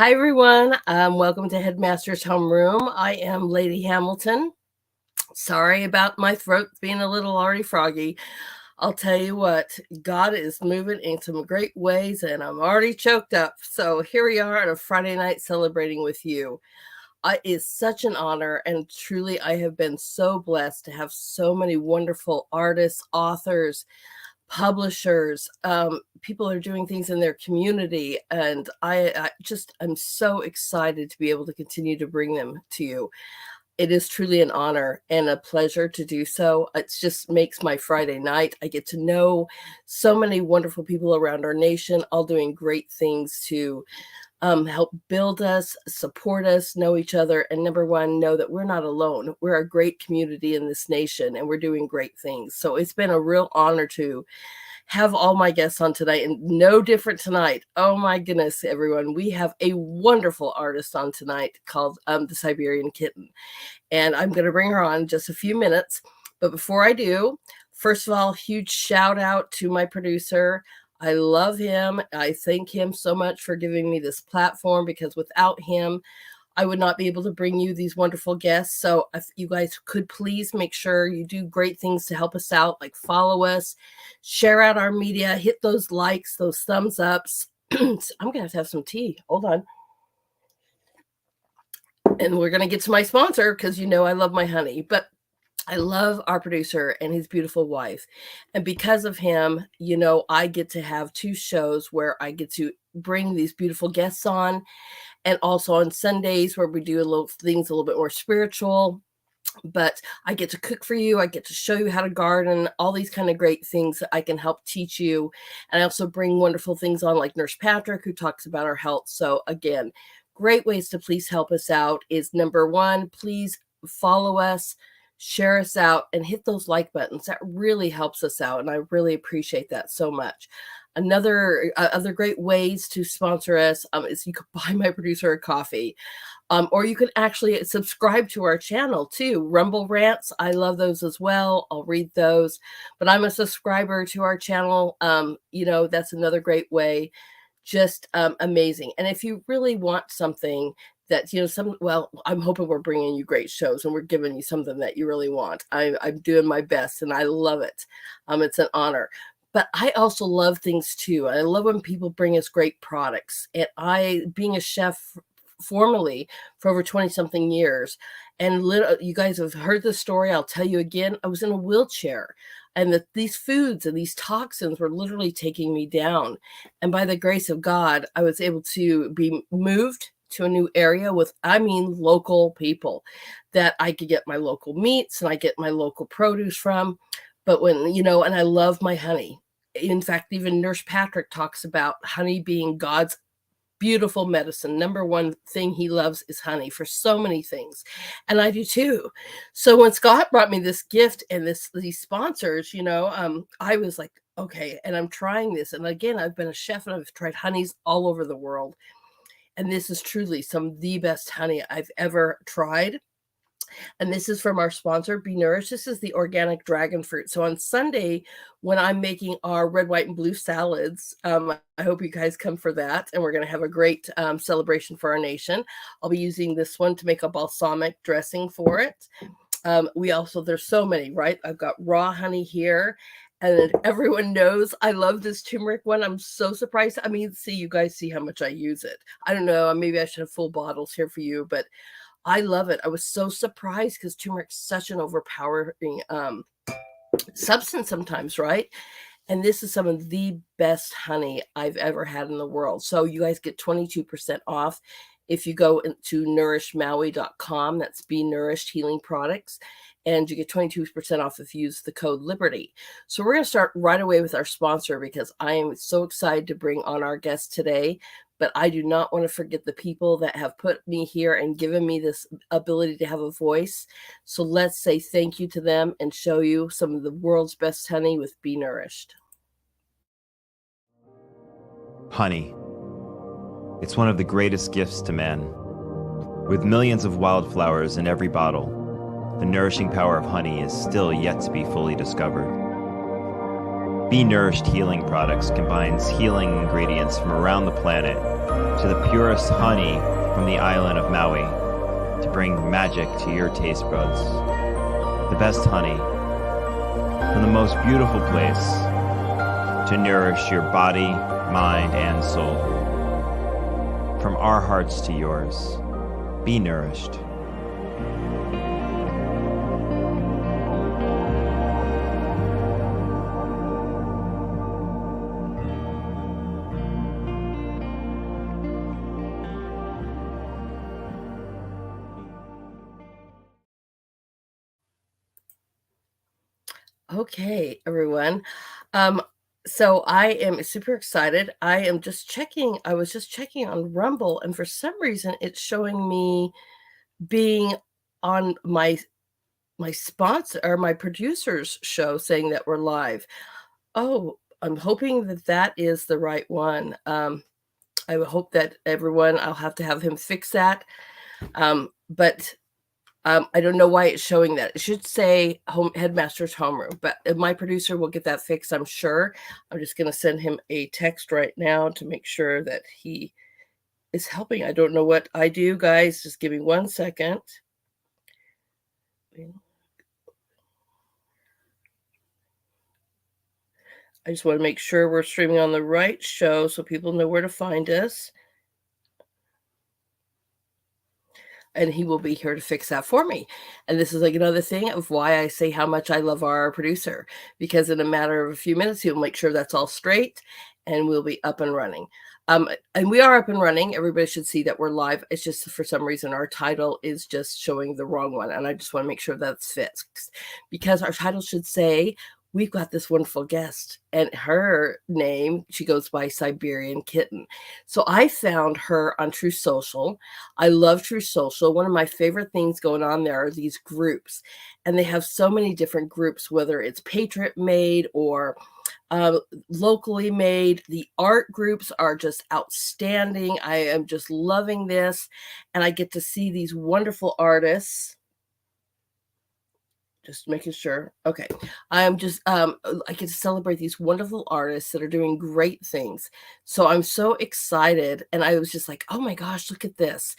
Hi, everyone. Welcome to Headmaster's Homeroom. I am Lady Hamilton. Sorry about my throat being a little already froggy. I'll tell you what, God is moving in some great ways, and I'm already choked up. So here we are on a Friday night celebrating with you. It's such an honor, and truly, I have been so blessed to have so many wonderful artists, authors, publishers, people are doing things in their community, and I'm so excited to be able to continue to bring them to you. It is truly an honor and a pleasure to do so. It just makes my Friday night. I get to know so many wonderful people around our nation, all doing great things to help build us, support us, know each other, and number one, know that we're not alone. We're a great community in this nation, and we're doing great things. So it's been a real honor to have all my guests on tonight, and no different tonight. Oh my goodness, everyone. We have a wonderful artist on tonight called the Siberian Kitten, and I'm going to bring her on in just a few minutes. But before I do, first of all, huge shout out to my producer. I love him. I thank him so much for giving me this platform, because without him, I would not be able to bring you these wonderful guests. So if you guys could please make sure you do great things to help us out, like follow us, share out our media, hit those likes, those thumbs ups. I'm going to have some tea. Hold on. And we're going to get to my sponsor, because you know I love my honey. But I love our producer and his beautiful wife. And because of him, you know, I get to have two shows where I get to bring these beautiful guests on. And also on Sundays where we do a little things a little bit more spiritual. But I get to cook for you. I get to show you how to garden, all these kind of great things that I can help teach you. And I also bring wonderful things on, like Nurse Patrick, who talks about our health. So again, great ways to please help us out is number one, please follow us, share us out, and hit those like buttons. That really helps us out, and I really appreciate that so much. Other great ways to sponsor us is you could buy my producer a coffee, or you can actually subscribe to our channel too. Rumble Rants, I love those as well. I'll read those, but I'm a subscriber to our channel. You know, that's another great way. Just amazing. And if you really want something that, you know, well, I'm hoping we're bringing you great shows and we're giving you something that you really want. I'm doing my best, and I love it. It's an honor. But I also love things too. I love when people bring us great products. And being a chef formally for over 20 something years, and you guys have heard the story. I'll tell you again. I was in a wheelchair, and these foods and these toxins were literally taking me down. And by the grace of God, I was able to be moved to a new area with, local people that I could get my local meats and I get my local produce from. But and I love my honey. In fact, even Nurse Patrick talks about honey being God's beautiful medicine. Number one thing he loves is honey for so many things. And I do too. So when Scott brought me this gift and these sponsors, I was like, okay, and I'm trying this. And again, I've been a chef and I've tried honeys all over the world. And this is truly some of the best honey I've ever tried. And this is from our sponsor, Be Nourished. This is the organic dragon fruit. So on Sunday, when I'm making our red, white, and blue salads, I hope you guys come for that. And we're going to have a great celebration for our nation. I'll be using this one to make a balsamic dressing for it. There's so many, right? I've got raw honey here. And everyone knows I love this turmeric one. I'm so surprised. You guys see how much I use it. I don't know. Maybe I should have full bottles here for you, but I love it. I was so surprised because turmeric's such an overpowering substance sometimes, right? And this is some of the best honey I've ever had in the world. So you guys get 22% off if you go to nourishmaui.com. That's Be Nourished Healing Products. And you get 22% off if you use the code Liberty. So we're going to start right away with our sponsor, because I am so excited to bring on our guest today. But I do not want to forget the people that have put me here and given me this ability to have a voice. So let's say thank you to them and show you some of the world's best honey with Be Nourished. Honey. It's one of the greatest gifts to man. With millions of wildflowers in every bottle, the nourishing power of honey is still yet to be fully discovered. Be Nourished Healing Products combines healing ingredients from around the planet to the purest honey from the island of Maui to bring magic to your taste buds. The best honey from the most beautiful place to nourish your body, mind, and soul. From our hearts to yours, be nourished. Okay, everyone. Um, so I am super excited. I was just checking on Rumble, and for some reason it's showing me being on my sponsor or my producer's show saying that we're live. Oh, I'm hoping that that is the right one. I would hope that everyone, I'll have to have him fix that. But I don't know why it's showing that. It should say Headmaster's Homeroom, but my producer will get that fixed, I'm sure. I'm just going to send him a text right now to make sure that he is helping. I don't know what I do, guys. Just give me 1 second. I just want to make sure we're streaming on the right show so people know where to find us. And he will be here to fix that for me. And this is like another thing of why I say how much I love our producer, because in a matter of a few minutes, he'll make sure that's all straight and we'll be up and running. And we are up and running. Everybody should see that we're live. It's just for some reason our title is just showing the wrong one. And I just want to make sure that's fixed, because our title should say, we've got this wonderful guest, and her name, she goes by Siberian Kitten. So I found her on True Social. I love True Social. One of my favorite things going on there are these groups, and they have so many different groups, whether it's Patriot made or locally made. The art groups are just outstanding. I am just loving this, and I get to see these wonderful artists. Just making sure. Okay. I'm just I get to celebrate these wonderful artists that are doing great things. So I'm so excited, and I was just like, "Oh my gosh, look at this."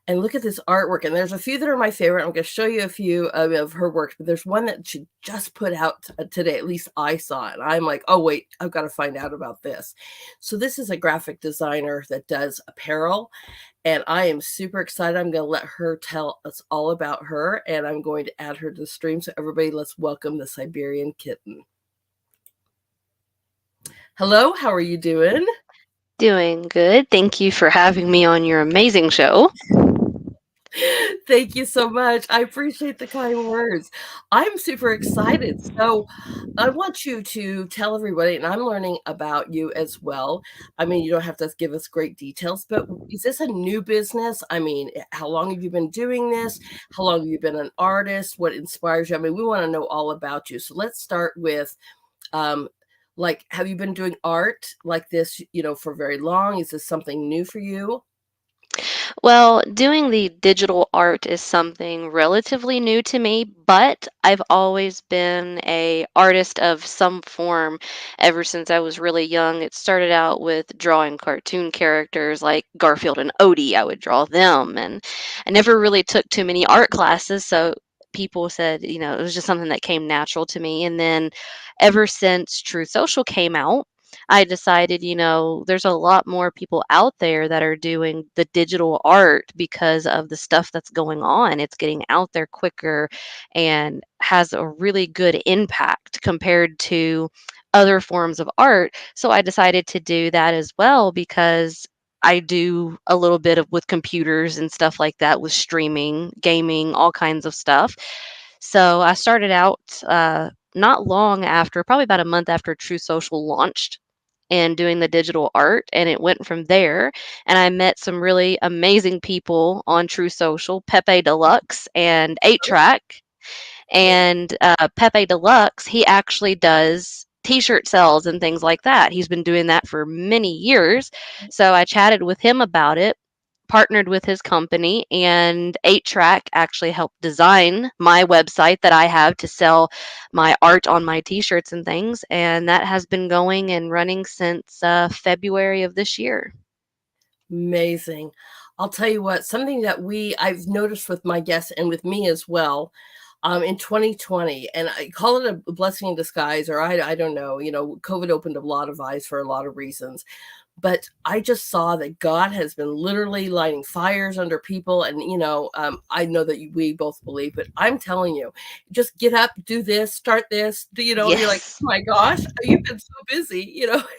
And look at this artwork. And there's a few that are my favorite. I'm going to show you a few of her works, but there's one that she just put out today. At least I saw it. I'm like, oh, wait, I've got to find out about this. So this is a graphic designer that does apparel. And I am super excited. I'm going to let her tell us all about her. And I'm going to add her to the stream. So everybody, let's welcome the Siberian Kitten. Hello, how are you doing? Doing good. Thank you for having me on your amazing show. Thank you so much. I appreciate the kind words. I'm super excited. So, I want you to tell everybody, and I'm learning about you as well. I mean, you don't have to give us great details, but is this a new business? I mean, how long have you been doing this? How long have you been an artist? What inspires you? I mean, we want to know all about you. So, let's start with like, have you been doing art like this, for very long? Is this something new for you? Well, doing the digital art is something relatively new to me, but I've always been a artist of some form ever since I was really young. It started out with drawing cartoon characters like Garfield and Odie. I would draw them, and I never really took too many art classes, so people said, it was just something that came natural to me. And then ever since True Social came out, I decided, there's a lot more people out there that are doing the digital art because of the stuff that's going on. It's getting out there quicker and has a really good impact compared to other forms of art. So I decided to do that as well because I do a little bit of with computers and stuff like that, with streaming, gaming, all kinds of stuff. So I started out not long after, probably about a month after True Social launched, and doing the digital art, and it went from there. And I met some really amazing people on True Social, Pepe Deluxe and 8 Track. Yeah. And Pepe Deluxe, he actually does t-shirt sales and things like that. He's been doing that for many years. So I chatted with him about it, partnered with his company, and 8 Track actually helped design my website that I have to sell my art on my t-shirts and things. And that has been going and running since February of this year. Amazing. I'll tell you what, something that I've noticed with my guests and with me as well, in 2020, and I call it a blessing in disguise, or I don't know, COVID opened a lot of eyes for a lot of reasons. But I just saw that God has been literally lighting fires under people. And, I know that we both believe, but I'm telling you, just get up, do this, start this, you're like, Yes. oh my gosh, you've been so busy,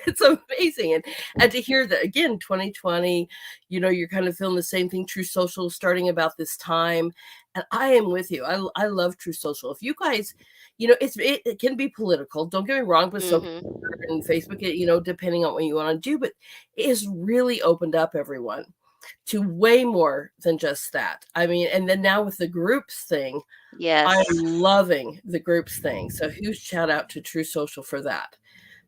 it's amazing. And to hear that again, 2020, you're kind of feeling the same thing. True Social starting about this time. And I am with you. I love True Social. If you guys, it can be political. Don't get me wrong, but some Mhm. and Facebook, depending on what you want to do, but it has really opened up everyone to way more than just that. I mean, and then now with the groups thing, I'm Yes. loving the groups thing. So huge shout out to True Social for that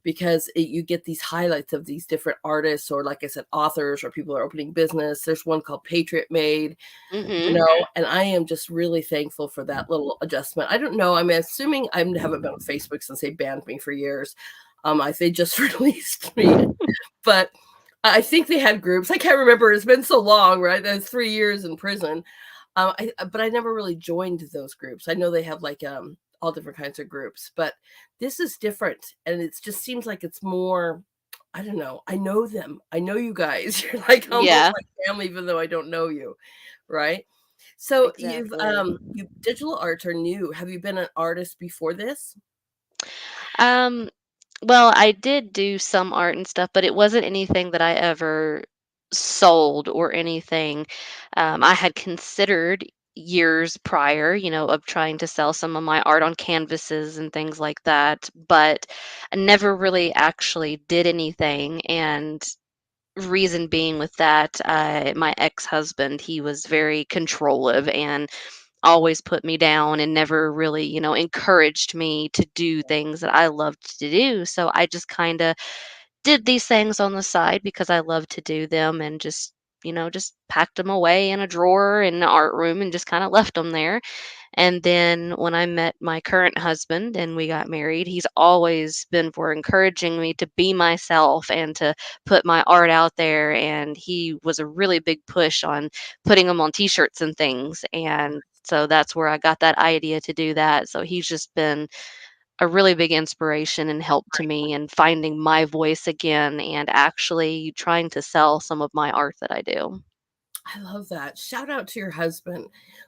because you get these highlights of these different artists or like I said, authors or people are opening business. There's one called Patriot Made, Mhm. and I am just really thankful for that little adjustment. I don't know. I'm assuming I haven't been on Facebook since they banned me for years. They just released me, but I think they had groups. I can't remember. It's been so long, right? That's 3 years in prison. But I never really joined those groups. I know they have like all different kinds of groups, but this is different, and it just seems like it's more. I don't know. I know them. I know you guys. You're like almost Yeah, like family, even though I don't know you, right? So exactly. you digital arts are new. Have you been an artist before this? Um, well, I did do some art and stuff, but it wasn't anything that I ever sold or anything. I had considered years prior, of trying to sell some of my art on canvases and things like that, but I never really actually did anything. And reason being with that, my ex-husband, he was very controlling and always put me down and never really, encouraged me to do things that I loved to do. So I just kind of did these things on the side because I love to do them and just packed them away in a drawer in the art room and just kind of left them there. And then when I met my current husband and we got married, he's always been for encouraging me to be myself and to put my art out there. And he was a really big push on putting them on t-shirts and things. And so that's where I got that idea to do that. So he's just been a really big inspiration and help to me in finding my voice again and actually trying to sell some of my art that I do. I love that. Shout out to your husband.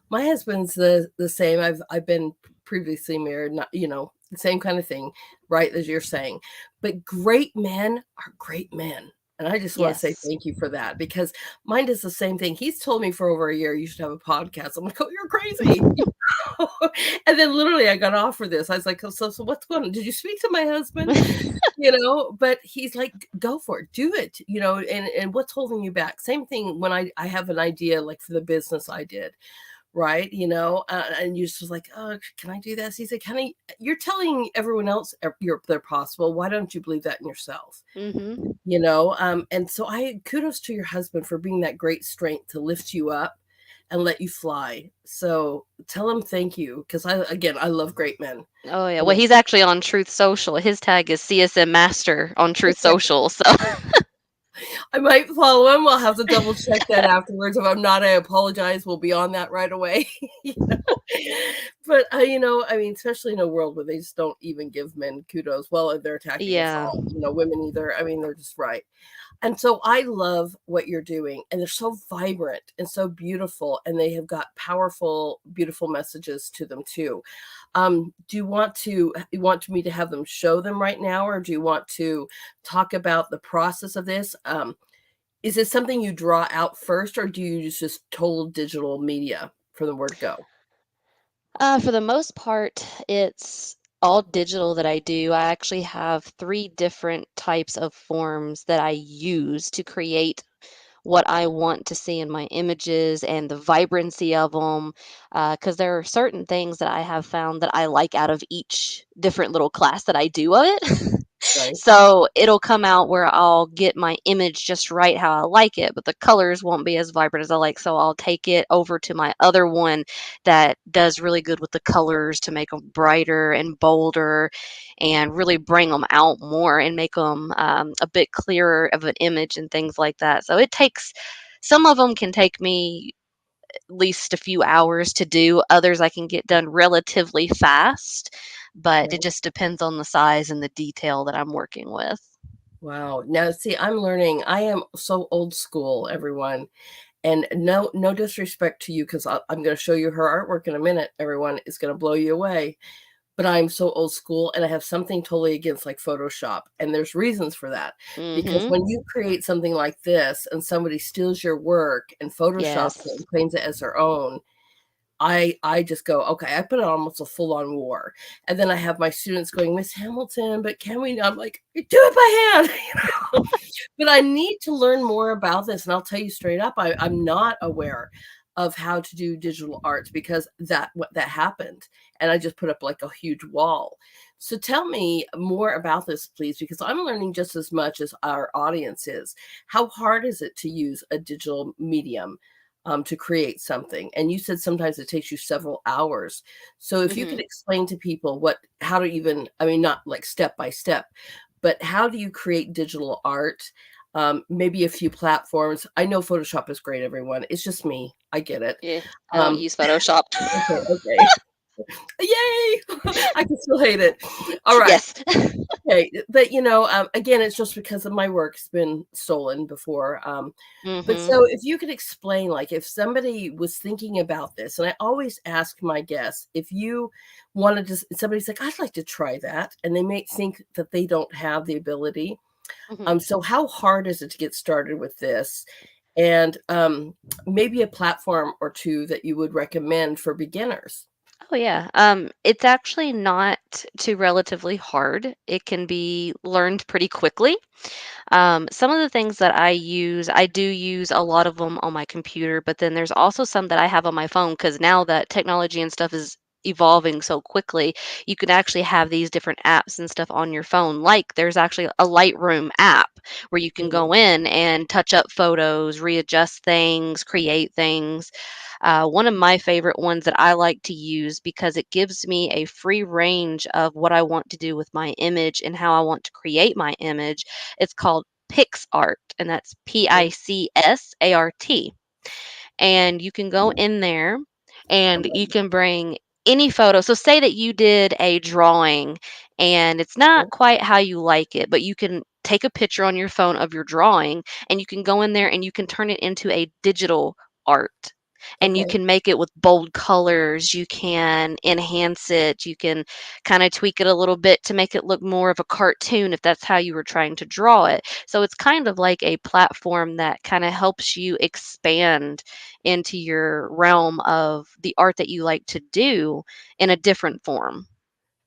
My husband's the same. I've been previously married, not the same kind of thing, right as you're saying. But great men are great men. And I just want to say Yes. thank you for that because mine does the same thing. He's told me for over a year you should have a podcast. I'm like, oh, you're crazy. And then literally I got off for this. I was like, oh, so what's going on? Did you speak to my husband? But he's like, go for it, do it, and what's holding you back? Same thing when I have an idea like for the business I did, right? And you're just like, oh, can I do this? He's like, honey, you're telling everyone else they're possible. Why don't you believe that in yourself? Mhm. And so I kudos to your husband for being that great strength to lift you up and let you fly. So tell him thank you because I love great men. Oh, yeah. I Well, really he's actually on Truth Social. His tag is CSM Master on Truth Social. So, I might follow him. I'll have to double check that afterwards. If I'm not, I apologize. We'll be on that right away. you know? But I mean, especially in a world where they just don't even give men kudos. Well, they're attacking us yeah. all. Women either. I mean, they're just right. And so I love what you're doing, and they're so vibrant and so beautiful, and they have got powerful, beautiful messages to them too. Do you want me to have them show them right now, or do you want to talk about the process of this? Is it something you draw out first, or do you just total digital media from the word go? For the most part, it's all digital that I do. I actually have three different types of forms that I use to create what I want to see in my images and the vibrancy of them. Because there are certain things that I have found that I like out of each different little class that I do of it. Right. So it'll come out where I'll get my image just right how I like it, but the colors won't be as vibrant as I like. So I'll take it over to my other one that does really good with the colors to make them brighter and bolder and really bring them out more and make them a bit clearer of an image and things like that. So it takes, some of them can take me at least a few hours to do. Others I can get done relatively fast, but it Right. just depends on the size and the detail that I'm working with. Wow. Now, see, I'm learning. I am so old school, everyone. And no disrespect to you, because I'm going to show you her artwork in a minute. Everyone is going to blow you away. But I'm so old school, and I have something totally against like Photoshop. And there's reasons for that. Because Mhm. when you create something like this and somebody steals your work and photoshops it Yes. and claims it as their own, I just go, okay, I put it on almost a full-on war. And then I have my students going, Miss Hamilton, but can we not? I'm like, do it by hand. But I need to learn more about this. And I'll tell you straight up, I'm not aware of how to do digital arts because that happened. And I just put up like a huge wall. So tell me more about this, please, because I'm learning just as much as our audience is. How hard is it to use a digital medium to create something? And you said sometimes it takes you several hours. So if you could Mhm. explain to people how to even, I mean, not like step by step, but how do you create digital art? Maybe a few platforms. I know Photoshop is great, everyone. It's just me. I get it. Yeah, I don't Um, use Photoshop. okay, okay. Yay! I can still hate it. All right. Yes. Okay. But again, it's just because of my work's been stolen before. But Mhm. so if you could explain, like if somebody was thinking about this, and I always ask my guests, if you wanted to, somebody's like, I'd like to try that, and they may think that they don't have the ability. Mhm. So how hard is it to get started with this? And maybe a platform or two that you would recommend for beginners. Oh yeah. It's actually not too relatively hard. It can be learned pretty quickly. Some of the things that I do use a lot of them on my computer, but then there's also some that I have on my phone because now that technology and stuff is evolving so quickly, you can actually have these different apps and stuff on your phone. Like there's actually a Lightroom app where you can Mhm. go in and touch up photos, readjust things, create things. One of my favorite ones that I like to use because it gives me a free range of what I want to do with my image and how I want to create my image. It's called PixArt, and that's PICSART. And you can go in there and you can bring any photo. So, say that you did a drawing and it's not quite how you like it, but you can take a picture on your phone of your drawing and you can go in there and you can turn it into a digital art. And you Okay. can make it with bold colors, you can enhance it, you can kind of tweak it a little bit to make it look more of a cartoon if that's how you were trying to draw it. So it's kind of like a platform that kind of helps you expand into your realm of the art that you like to do in a different form.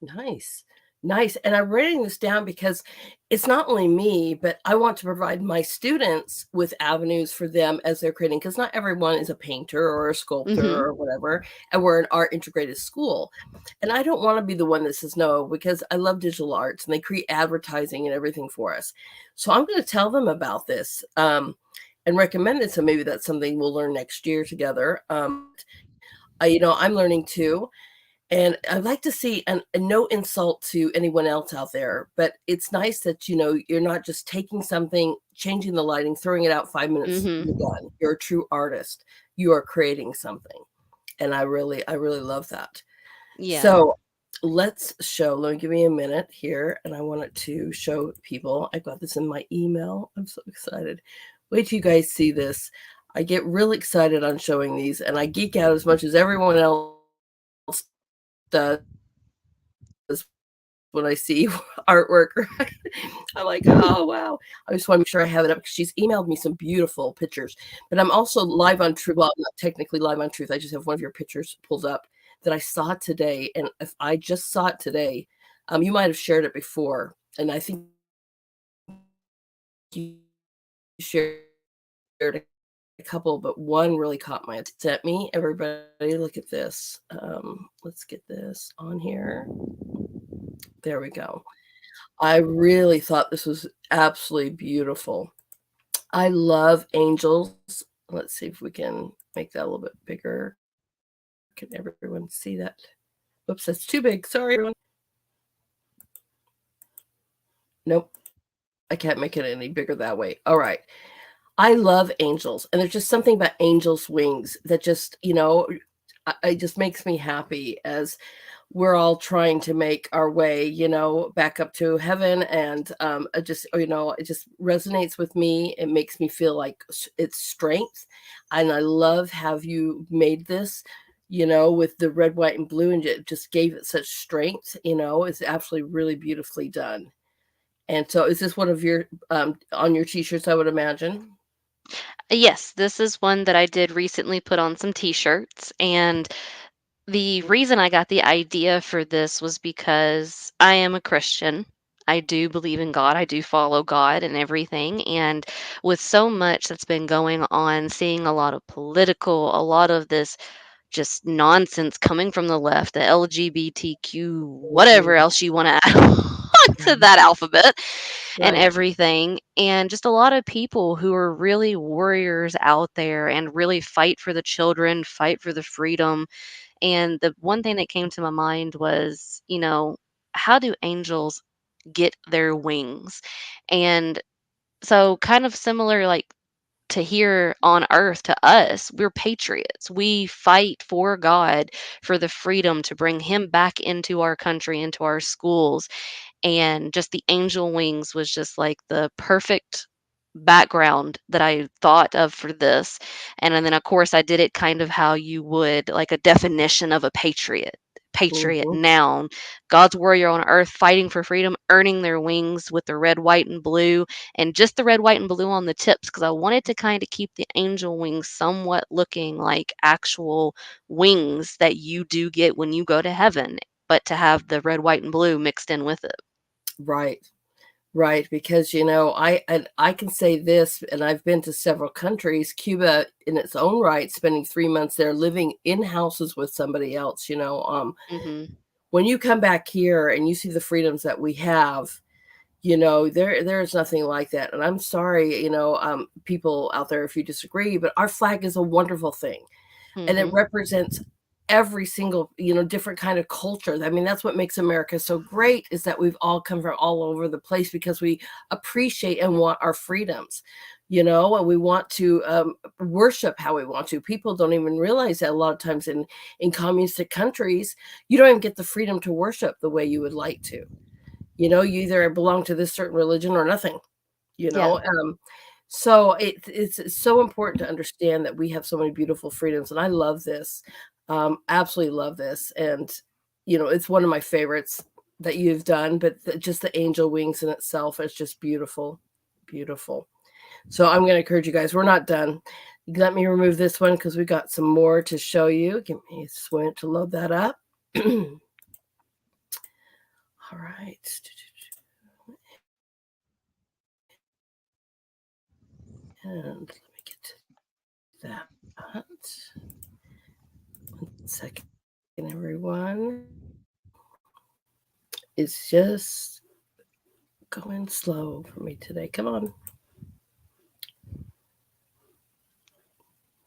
Nice. Nice. And I'm writing this down because it's not only me, but I want to provide my students with avenues for them as they're creating, because not everyone is a painter or a sculptor Mhm. or whatever. And we're an art integrated school. And I don't want to be the one that says no, because I love digital arts and they create advertising and everything for us. So I'm going to tell them about this and recommend it. So maybe that's something we'll learn next year together. I'm learning too. And I'd like to see, and no insult to anyone else out there, but it's nice that, you're not just taking something, changing the lighting, throwing it out 5 minutes, you're Mhm. done. You're a true artist. You are creating something. And I really love that. Yeah. So let me give me a minute here. And I wanted to show people. I got this in my email. I'm so excited. Wait till you guys see this. I get really excited on showing these and I geek out as much as everyone else does when I see artwork, right? I'm like, oh wow. I just want to make sure I have it up because she's emailed me some beautiful pictures. But I'm also live on Truth. Well, I'm not technically live on Truth. I just have one of your pictures pulled up that I saw today. And if I just saw it today, you might have shared it before. And I think you shared a couple, but one really caught my attention. Sent me. Everybody, look at this. Let's get this on here. There we go. I really thought this was absolutely beautiful. I love angels. Let's see if we can make that a little bit bigger. Can everyone see that? Oops, that's too big. Sorry, everyone. Nope, I can't make it any bigger that way. All right. I love angels, and there's just something about angels' wings that just, it just makes me happy as we're all trying to make our way, back up to heaven. And it just resonates with me. It makes me feel like it's strength. And I love how you made this, with the red, white, and blue, and it just gave it such strength. It's absolutely really beautifully done. And so, is this one of your on your t-shirts? I would imagine. Yes, this is one that I did recently put on some t-shirts, and the reason I got the idea for this was because I am a Christian. I do believe in God. I do follow God and everything. And with so much that's been going on, seeing a lot of political, a lot of this just nonsense coming from the left, the LGBTQ, whatever Mhm. else you want to add on to that alphabet and Right. everything. And just a lot of people who are really warriors out there and really fight for the children, fight for the freedom. And the one thing that came to my mind was, how do angels get their wings? And so, kind of similar, like to here on earth to us, we're patriots. We fight for God for the freedom to bring Him back into our country, into our schools, and just the angel wings was just like the perfect background that I thought of for this. And then of course I did it kind of how you would like a definition of a patriot. Patriot Mhm. noun, God's warrior on earth fighting for freedom, earning their wings with the red, white, and blue, and just the red, white, and blue on the tips because I wanted to kind of keep the angel wings somewhat looking like actual wings that you do get when you go to heaven, but to have the red, white, and blue mixed in with it. Right. Right, because I can say this, and I've been to several countries. Cuba, in its own right, spending 3 months there, living in houses with somebody else. Mhm. When you come back here and you see the freedoms that we have, there is nothing like that. And I'm sorry, people out there if you disagree, but our flag is a wonderful thing, and it Mhm. represents every single different kind of culture. I mean, that's what makes America so great, is that we've all come from all over the place because we appreciate and want our freedoms, and we want to worship how we want to. People don't even realize that a lot of times in communistic countries, you don't even get the freedom to worship the way you would like to. You either belong to this certain religion or nothing, you Yeah. know um so it's so important to understand that we have so many beautiful freedoms, and I love this. Absolutely love this. And it's one of my favorites that you've done, but just the angel wings in itself is just beautiful, beautiful. So I'm going to encourage you guys, we're not done. Let me remove this one because we got some more to show you. Give me a minute to load that up. All right, and let me get to that. 1 second, everyone. It's just going slow for me today. Come on.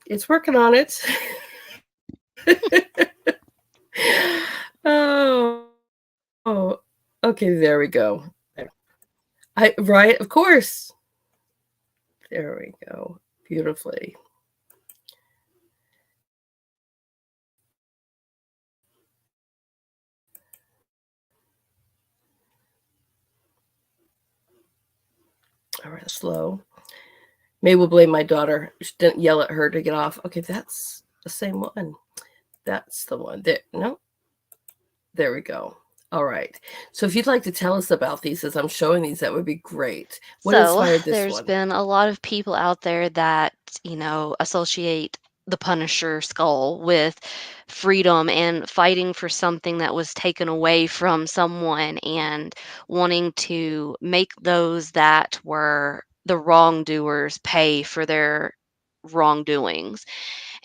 It's working on it. Oh, oh, okay, there we go. There. Right, of course. There we go. Beautifully. All right, slow. Maybe we'll blame my daughter. She didn't yell at her to get off. Okay, that's the same one. That's the one. There. No, there we go. All right. So if you'd like to tell us about these as I'm showing these, that would be great. What So inspired this there's one? been a lot of people out there that, associate the Punisher skull with freedom and fighting for something that was taken away from someone and wanting to make those that were the wrongdoers pay for their wrongdoings.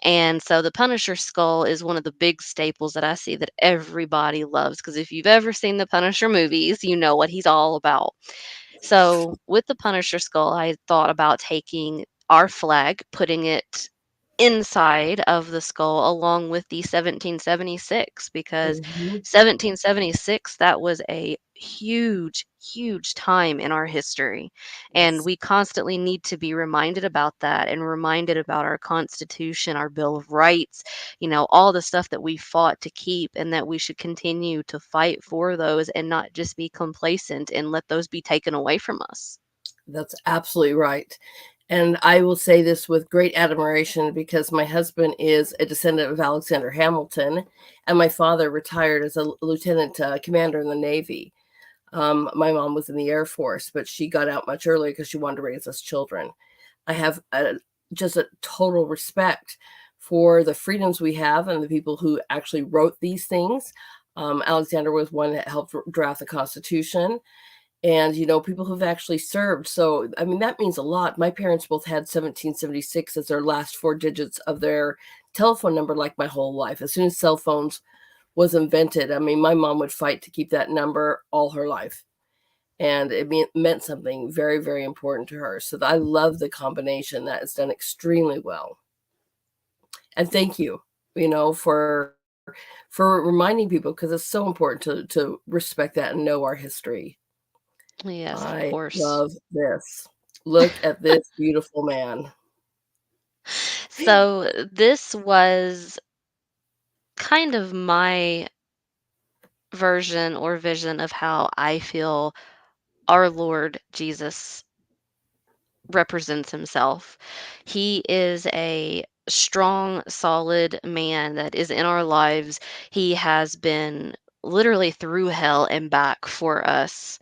And so the Punisher skull is one of the big staples that I see that everybody loves, because if you've ever seen the Punisher movies, you know what he's all about. So with the Punisher skull, I thought about taking our flag, putting it inside of the skull along with the 1776, because Mhm. 1776, that was a huge, huge time in our history. And Yes, we constantly need to be reminded about that and reminded about our Constitution, our Bill of Rights, all the stuff that we fought to keep, and that we should continue to fight for those and not just be complacent and let those be taken away from us. that's absolutely right. And I will say this with great admiration because my husband is a descendant of Alexander Hamilton, and my father retired as a lieutenant commander in the Navy. My mom was in the Air Force, but she got out much earlier because she wanted to raise us children. I have just a total respect for the freedoms we have and the people who actually wrote these things. Alexander was one that helped draft the Constitution, and people who've actually served. So I mean that means a lot. My parents both had 1776 as their last four digits of their telephone number, like my whole life. As soon as cell phones was invented, I mean my mom would fight to keep that number all her life, and meant something very, very important to her. So I love the combination. That is done extremely well. And thank you, for reminding people, because it's so important to respect that and know our history. Yes, of I course. love this. Look at this beautiful man. So this was kind of my version or vision of how I feel our Lord Jesus represents himself. He is a strong, solid man that is in our lives. He has been literally through hell and back for us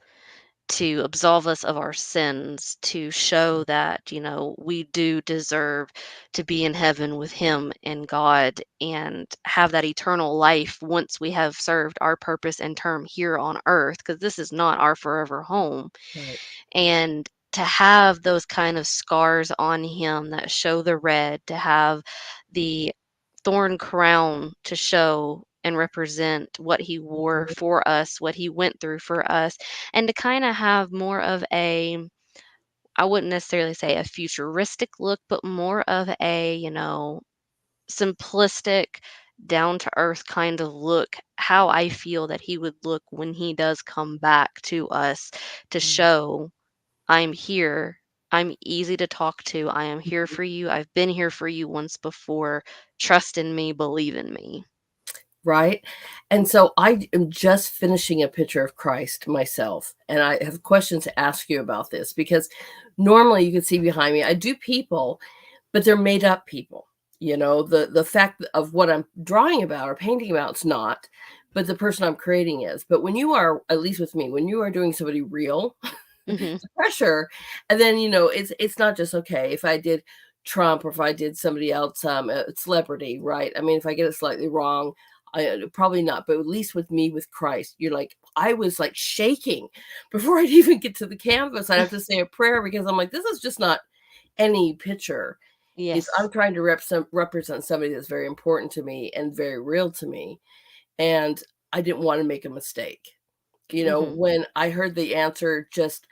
to absolve us of our sins, to show that, we do deserve to be in heaven with Him and God and have that eternal life once we have served our purpose and term here on earth, because this is not our forever home. Right. And to have those kind of scars on him that show the red, to have the thorn crown to show and represent what he wore for us, what he went through for us, and to kind of have more of a, I wouldn't necessarily say a futuristic look, but more of a, simplistic, down to earth kind of look, how I feel that he would look when he does come back to us, to show I'm here. I'm easy to talk to. I am here for you. I've been here for you once before. Trust in me, believe in me. Right. And so I am just finishing a picture of Christ myself, and I have questions to ask you about this, because normally you can see behind me I do people, but they're made up people. The fact of what I'm drawing about or painting about is not, but the person I'm creating is. But when you are, at least with me, when you are doing somebody real, Mhm. the pressure, and then it's not just okay if I did Trump or if I did somebody else, a celebrity, right? I mean, if I get it slightly wrong, I probably not, but at least with me, with Christ, you're like, I was like shaking before I'd even get to the canvas. I'd have to say a prayer because I'm like, this is just not any picture. I'm Yes. trying to represent somebody that's very important to me and very real to me, and I didn't want to make a mistake. Mhm. When I heard the answer, just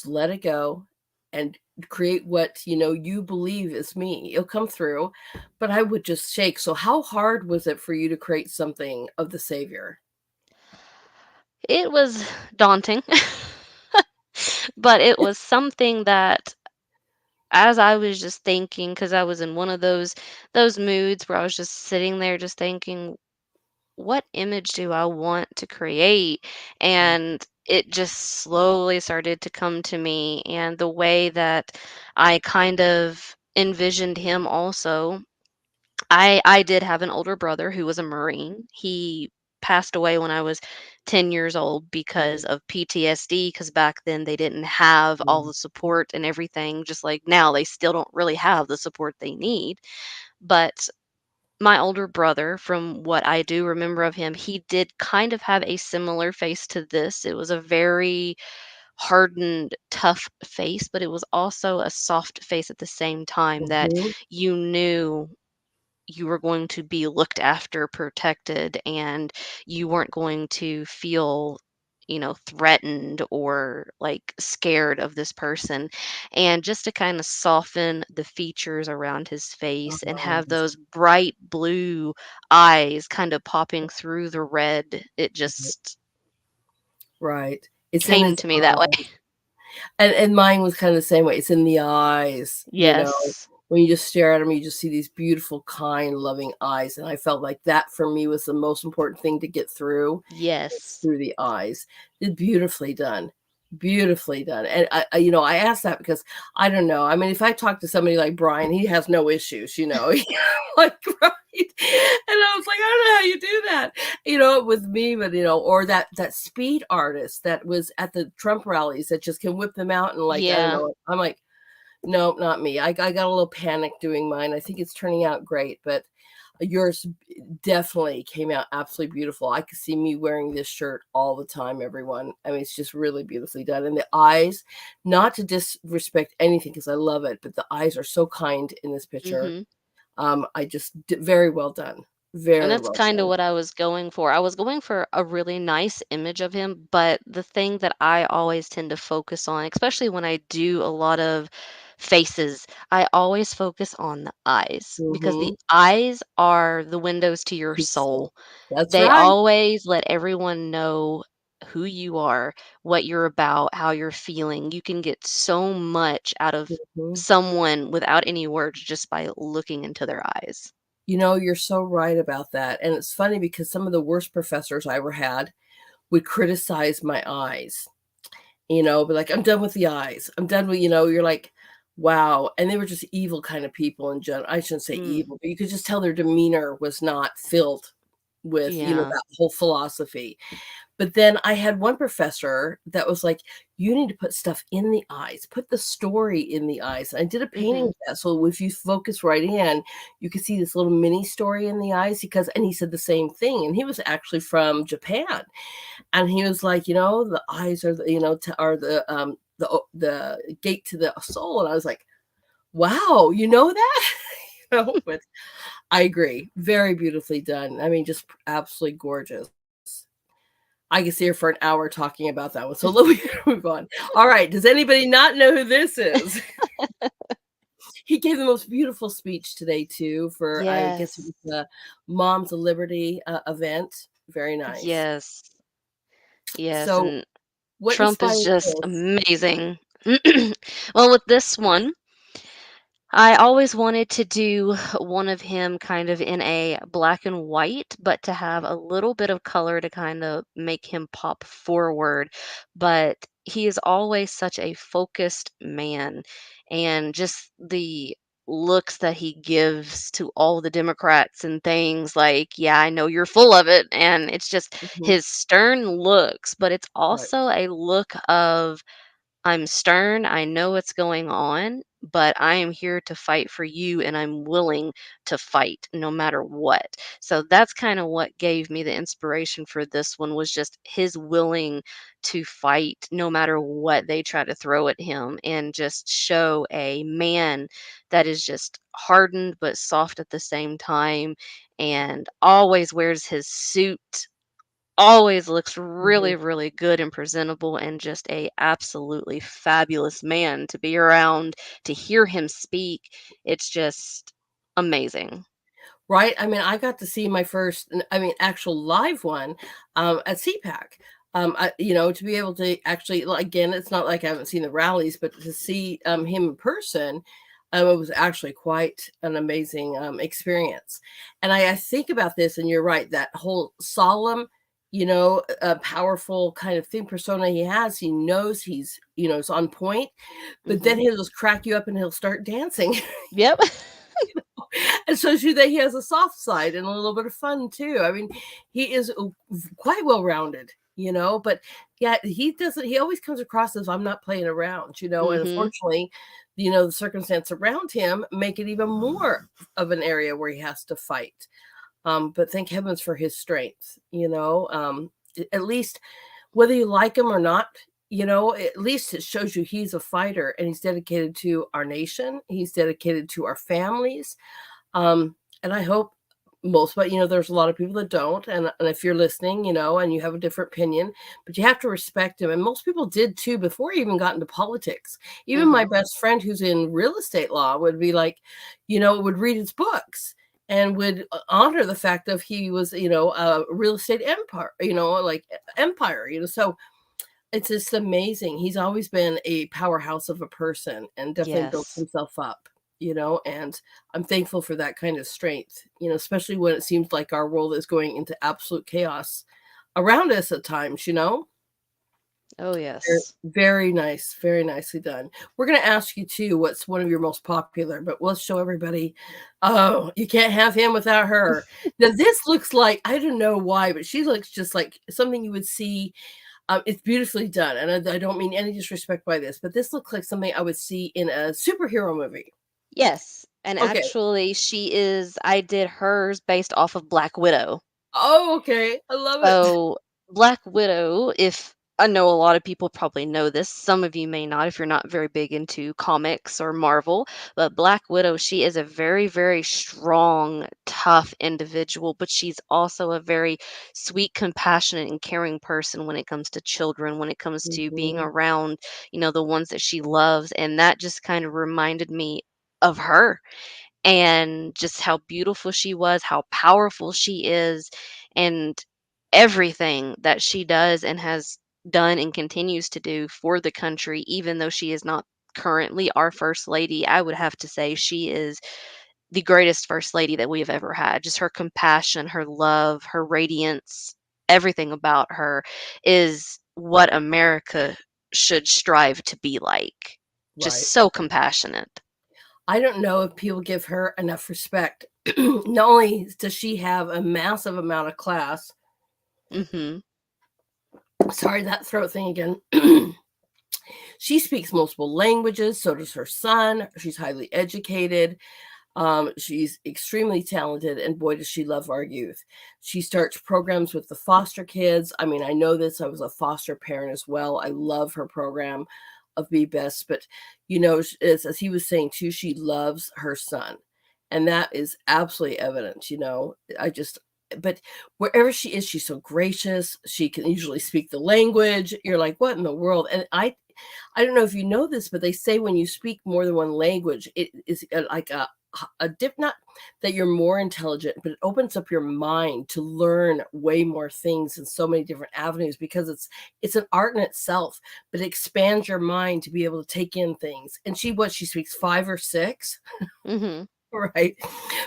let it go and create what, you believe is me. It'll come through, but I would just shake. So how hard was it for you to create something of the Savior? It was daunting, but it was something that, as I was just thinking, because I was in one of those moods where I was just sitting there just thinking, what image do I want to create? Right. And it just slowly started to come to me. And the way that I kind of envisioned him also, I did have an older brother who was a Marine. He passed away when I was 10 years old because Right. of PTSD, because back then they didn't have all Mm. the support and everything, just like now they still don't really have the support they need. But my older brother, from what I do remember of him, he did kind of have a similar face to this. It was a very hardened, tough face, but it was also a soft face at the same time, that Mhm. you knew you were going to be looked after, protected, and you weren't going to feel, threatened or like scared of this person. And just to kind of soften the features around his face and Oh, have those bright blue eyes kind of popping through the red, it just right. It's in came his to me that way. and mine was kinda the same way. It's in the eyes, Yes. when you just stare at 'em, you just see these beautiful, kind, loving eyes, and I felt like that for me was the most important thing to get through, is Yes. through the eyes. It's beautifully done, beautifully done, and I asked that because I don't know, I mean, if I talk to somebody like Brian, he has no issues, like, right? And I was like, "I don't know how you do that," with me, but, or that speed artist that was at the Trump rallies that just can whip them out and, like, I don't Yeah. know, I'm like, "Nope, not me." I got a little panic doing mine. I think it's turning out great, but yours definitely came out absolutely beautiful. I could see me wearing this shirt all the time, everyone. I mean, it's just really beautifully done, and the eyes, not to disrespect anything because I love it, but the eyes are so kind in this picture. Mhm. I just d very well done. And Very that's well kind of done. what I was going for. I was going for a really nice image of him, but the thing that I always tend to focus on, especially when I do a lot of faces, I always focus on the eyes because the Mhm. eyes are the windows to your So soul. that's They right. always let everyone know who you are, what you're about, how you're feeling. You can get so much out of Mhm. someone without any words just by looking into their eyes. You're so right about that, and it's funny because some of the worst professors I ever had would criticize my eyes, be like, "I'm done with the eyes. I'm done with," you're like, "Wow," and they were just evil kind of people in general. I shouldn't say Mm, evil, but you could just tell their demeanor was not filled with, yeah. that whole philosophy. But then I had one professor that was like, "You need to put stuff in the eyes, put the story in the eyes." And I did a painting Mhm. of that, so if you focus right in, you could see this little mini story in the eyes and he said the same thing, and he was actually from Japan, and he was like, "The eyes are are the gate to the soul," and I was like, "Wow, you know that?" But I agree, very beautifully done. I mean, just absolutely gorgeous. I could sit here for an hour talking about that one, so let me move on. All right, does anybody not know who this is? He gave the most beautiful speech today too for, I guess it Yes. was the Moms of Liberty, event. Very nice. Yes. Yes, So, and what Trump is inspired just this? amazing. Well, with this one, I always wanted to do one of him kind of in a black and white, but to have a little bit of color to kind of make him pop forward. But he is always such a focused man, and just the looks that he gives to all the Democrats and things like, yeah, I know you're full of it. And it's just Mhm, his stern looks, but it's right. also a look of I'm stern, I know what's going on, but I am here to fight for you and I'm willing to fight no matter what. So that's kind of what gave me the inspiration for this one was just his willing to fight no matter what they try to throw at him and just show a man that is just hardened but soft at the same time and always wears his suit, always looks Mhm. really, really good and presentable and just a absolutely fabulous man to be around, to hear him speak. It's just amazing. Right? I mean, I got to see my first actual live one, at CPAC. To be able to actually again, it's not like I haven't seen the rallies, but to see, him in person, it was actually quite an amazing, experience. And I think about this, and you're right, that whole solemn, powerful kind of thing persona he has, he knows he's, is on point, but then Mhm. he'll just crack you up and he'll start dancing. Yep. And so you that he has a soft side and a little bit of fun too. I mean, he is quite well rounded, but yeah, he always comes across as I'm not playing around, and Mhm. unfortunately, the circumstance around him make it even more of an area where he has to fight. But thank heavens for his strength, at least whether you like him or not, at least it shows you he's a fighter and he's dedicated to our nation. He's dedicated to our families. And I hope most, but there's a lot of people that don't. And if you're listening, and you have a different opinion, but you have to respect them. And most people did too before he even got into politics. Even my Mhm. best friend who's in real estate law would be like, would read his books and would honor the fact of he was, a real estate empire, like empire, so it's just amazing. He's always been a powerhouse of a person and definitely built Yes. himself up, and I'm thankful for that kind of strength, especially when it seems like our world is going into absolute chaos around us at times, Oh, Very, yes. very nice, very nicely done. We're going to ask you too what's one of your most popular, but let's show everybody. Oh, you can't have him without her. Now, this looks like, I don't know why, but she looks just like something you would see. It's beautifully done, and I don't mean any disrespect by this, but this looks like something I would see in a superhero movie. Yes, and Okay. actually I did hers based off of Black Widow. Oh, okay. I love it. So, Black Widow, if I know a lot of people probably know this, some of you may not if you're not very big into comics or Marvel, but Black Widow, she is a very, very strong, tough individual, but she's also a very sweet, compassionate, and caring person when it comes to children, when it comes to being Mhm. around, the ones that she loves. And that just kind of reminded me of her and just how beautiful she was, how powerful she is, and everything that she does and has done and continues to do for the country, even though she is not currently our first lady. I would have to say she is the greatest first lady that we have ever had. Just her compassion, her love, her radiance, everything about her is what America should strive to be like. Just Right. so compassionate. I don't know if people give her enough respect. Not only does she have a massive amount of class, Mhm. sorry, that throat thing again. She speaks multiple languages, so does her son. She's highly educated. She's extremely talented, and boy, does she love our youth. She starts programs with the foster kids. I mean, I know this. I was a foster parent as well. I love her program of Be Best, but as he was saying too, she loves her son, and that is absolutely evident. But wherever she is, she's so gracious. She can usually speak the language. You're like, what in the world? And I don't know if you know this, but they say when you speak more than one language, it is like a dip, not that you're more intelligent, but it opens up your mind to learn way more things in so many different avenues because it's an art in itself, but it expands your mind to be able to take in things. And she speaks five or six, Mhm. right?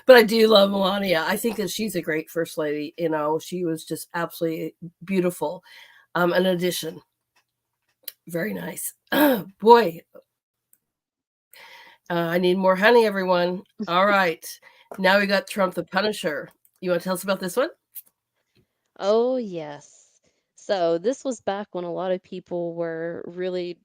But I do love Melania. I think that she's a great first lady. She was just absolutely beautiful. An addition, very nice. Boy, I need more honey, everyone. All right. Now we got Trump the Punisher. You want to tell us about this one? Oh, yes. So this was back when a lot of people were really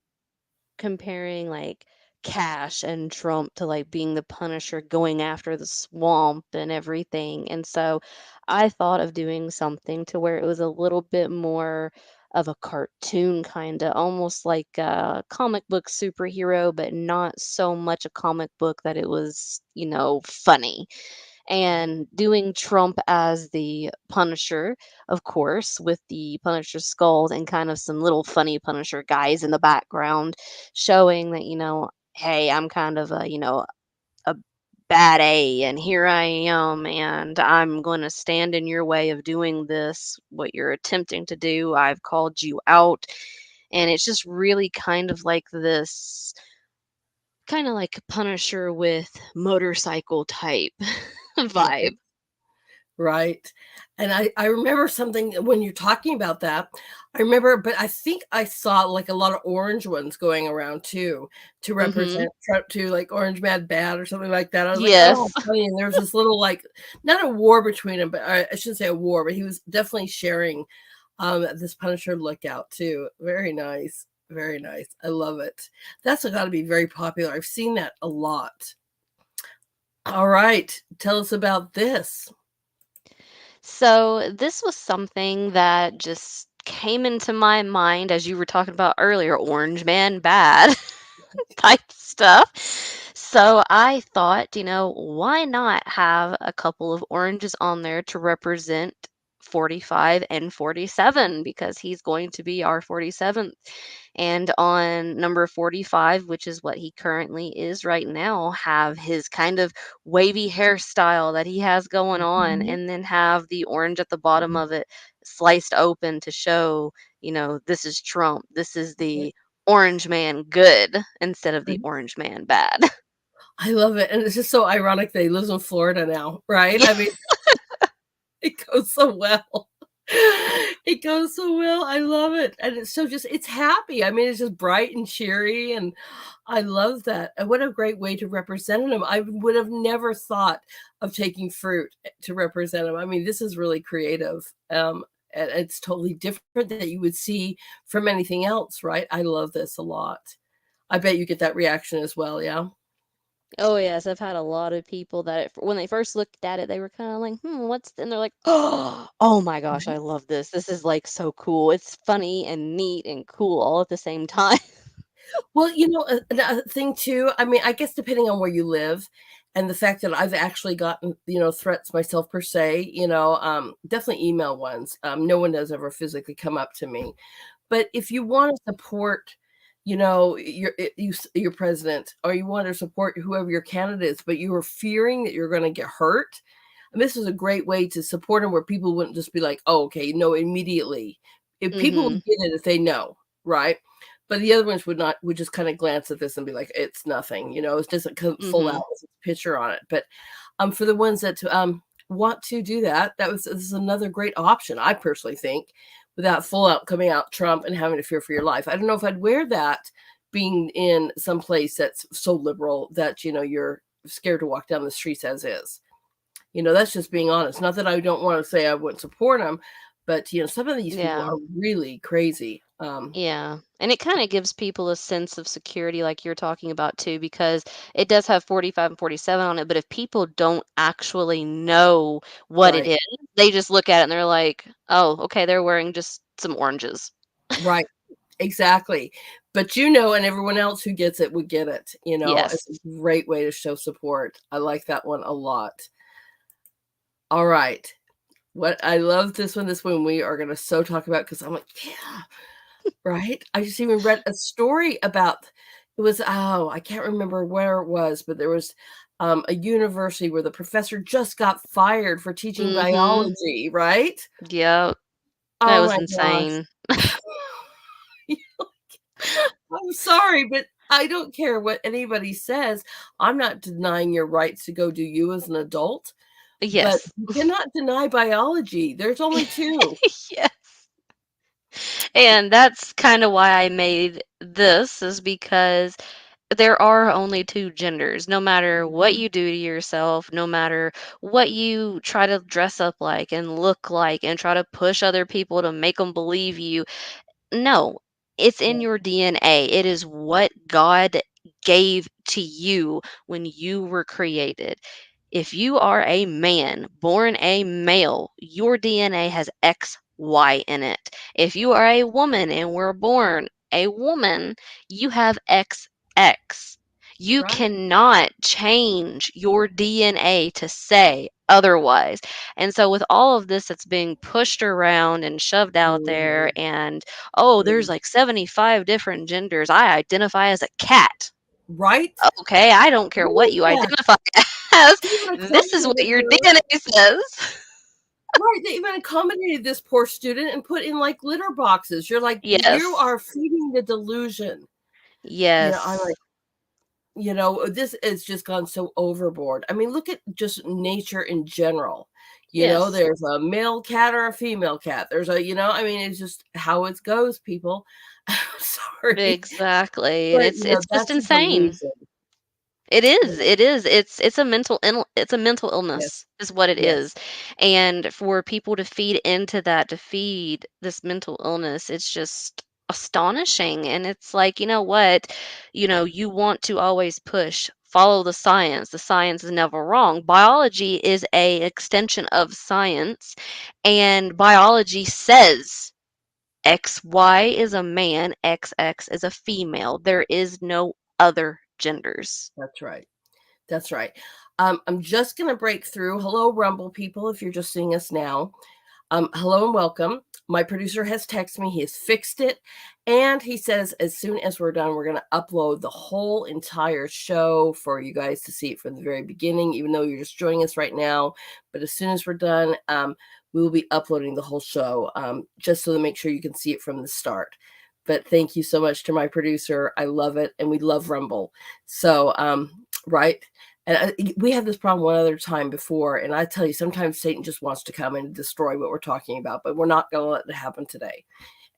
comparing like Cash and Trump to like being the Punisher going after the swamp and everything. And so I thought of doing something to where it was a little bit more of a cartoon kind of almost like a comic book superhero, but not so much a comic book that it was, funny, and doing Trump as the Punisher, of course, with the Punisher skulls and kind of some little funny Punisher guys in the background, showing that, hey, I'm kind of a bad A, and here I am, and I'm going to stand in your way of doing this, what you're attempting to do. I've called you out. And it's just really kind of like this, kind of like Punisher with motorcycle type Right. vibe. Right. And I remember something when you're talking about that. I remember, but I think I saw like a lot of orange ones going around too to Mhm. represent Trump to like Orange Mad Bad or something like that. I was like, oh, Yes. funny. And there's this little like not a war between them, but I shouldn't say a war, but he was definitely sharing this Punisher lookout too. Very nice. Very nice. I love it. That's got to be very popular. I've seen that a lot. All right. Tell us about this. So this was something that just came into my mind as you were talking about earlier, Orange Man bad type stuff. So I thought, why not have a couple of oranges on there to represent 45 and 47 because he's going to be our 47th. And on number 45, which is what he currently is right now, have his kind of wavy hairstyle that he has going on, Mhm. and then have the orange at the bottom of it sliced open to show, this is Trump. This is the orange man good instead of the orange man bad. I love it, and it's just so ironic that he lives in Florida now, right? Yeah. I mean, it goes so well. It goes so well, I love it, and it's so just it's happy, I mean, it's just bright and cheery, and I love that, and what a great way to represent him. I would have never thought of taking fruit to represent him. I mean, this is really creative, and it's totally different that you would see from anything else, right? I love this a lot. I bet you get that reaction as well, yeah? Oh yes, I've had a lot of people that when they first looked at it, they were kind of like, what's, and they're like, oh my gosh, I love this. This is like so cool. It's funny and neat and cool all at the same time. Well, another thing too, I mean, I guess depending on where you live and the fact that I've actually gotten, threats myself per se, definitely email ones. No one has ever physically come up to me. But if you want to support, your president, or you want to support whoever your candidate is, but you are fearing that you're going to get hurt, and this is a great way to support them where people wouldn't just be like, oh, okay, no, immediately. If people would Hmm. get it if they know, right? But the other ones would not, would just kind of glance at this and be like, it's nothing, it doesn't come full out Hmm. with a picture on it. But for the ones that want to do that, this is another great option, I personally think, without full out coming out Trump and having to fear for your life. I don't know if I'd wear that being in some place that's so liberal that you're scared to walk down the streets as is. That's just being honest. Not that I don't want to say I wouldn't support them, but some of these people Yeah. are really crazy. Yeah. And it kind of gives people a sense of security, like you're talking about too, because it does have 45 and 47 on it. But if people don't actually know what it Right, is, they just look at it and they're like, oh, okay, they're wearing just some oranges. right, exactly. But and everyone else who gets it would get it. It's Yes. a great way to show support. I like that one a lot. All right. What I love this one. This one we are going to so talk about because I'm like, yeah, right. I just even read a story about it was, oh, I can't remember where it was, but there was a university where the professor just got fired for teaching Mm-hmm. biology, right? Yep. That Oh was my gosh. insane. I'm sorry, but I don't care what anybody says. I'm not denying your rights to go do you as an adult, but Yes. you cannot deny biology. There's only two. Yes. And that's kind of why I made this, is because there are only two genders. No matter what Mhm. you do to yourself, no matter what you try to dress up like and look like and try to push other people to make them believe you, no, it's in Yeah, your DNA. It is what God gave to you when you were created. If you are a man, born a male, your DNA has XY in it. If you are a woman and were born a woman, you have XX. You right. cannot change your DNA to say otherwise. And so, with all of this that's being pushed around and shoved out there, Mhm. and oh, there's Mhm. like 75 different genders, I identify as a cat. Right? Okay, I don't care what What is you that? identify as. They even This is what accommodated your her. DNA says. Right, they even accommodated this poor student and put in, like, litter boxes. You're like, "You Yes. are feeding the delusion." I'm Yes. like, this has just gone so overboard. I mean, look at just nature in general. Yes. There's a male cat or a female cat. There's I mean, it's just how it goes, people. I'm sorry, Exactly. And but, it's just that's a insane. delusion. It Yeah, is. It is. It's a mental yes, illness is what it is. yes, And for people to feed into that, to feed this mental illness, it's just astonishing. And it's like, you know what? You want to always push, follow the science. The science is never wrong. Biology is a extension of science, and biology says XY is a man, XX is a female. There is no other genders. that's right. That's right. I'm just going to break through. Hello, Rumble people, if you're just seeing us now. Hello and welcome. My producer has texted me. He has fixed it. And he says, as soon as we're done, we're going to upload the whole entire show for you guys to see it from the very beginning, even though you're just joining us right now. But as soon as we're done, we will be uploading the whole show just so to make sure you can see it from the start. But thank you so much to my producer. I love it. And we love Rumble. So, right. And we had this problem one other time before, and I tell you, sometimes Satan just wants to come and destroy what we're talking about, but we're not going to let it happen today.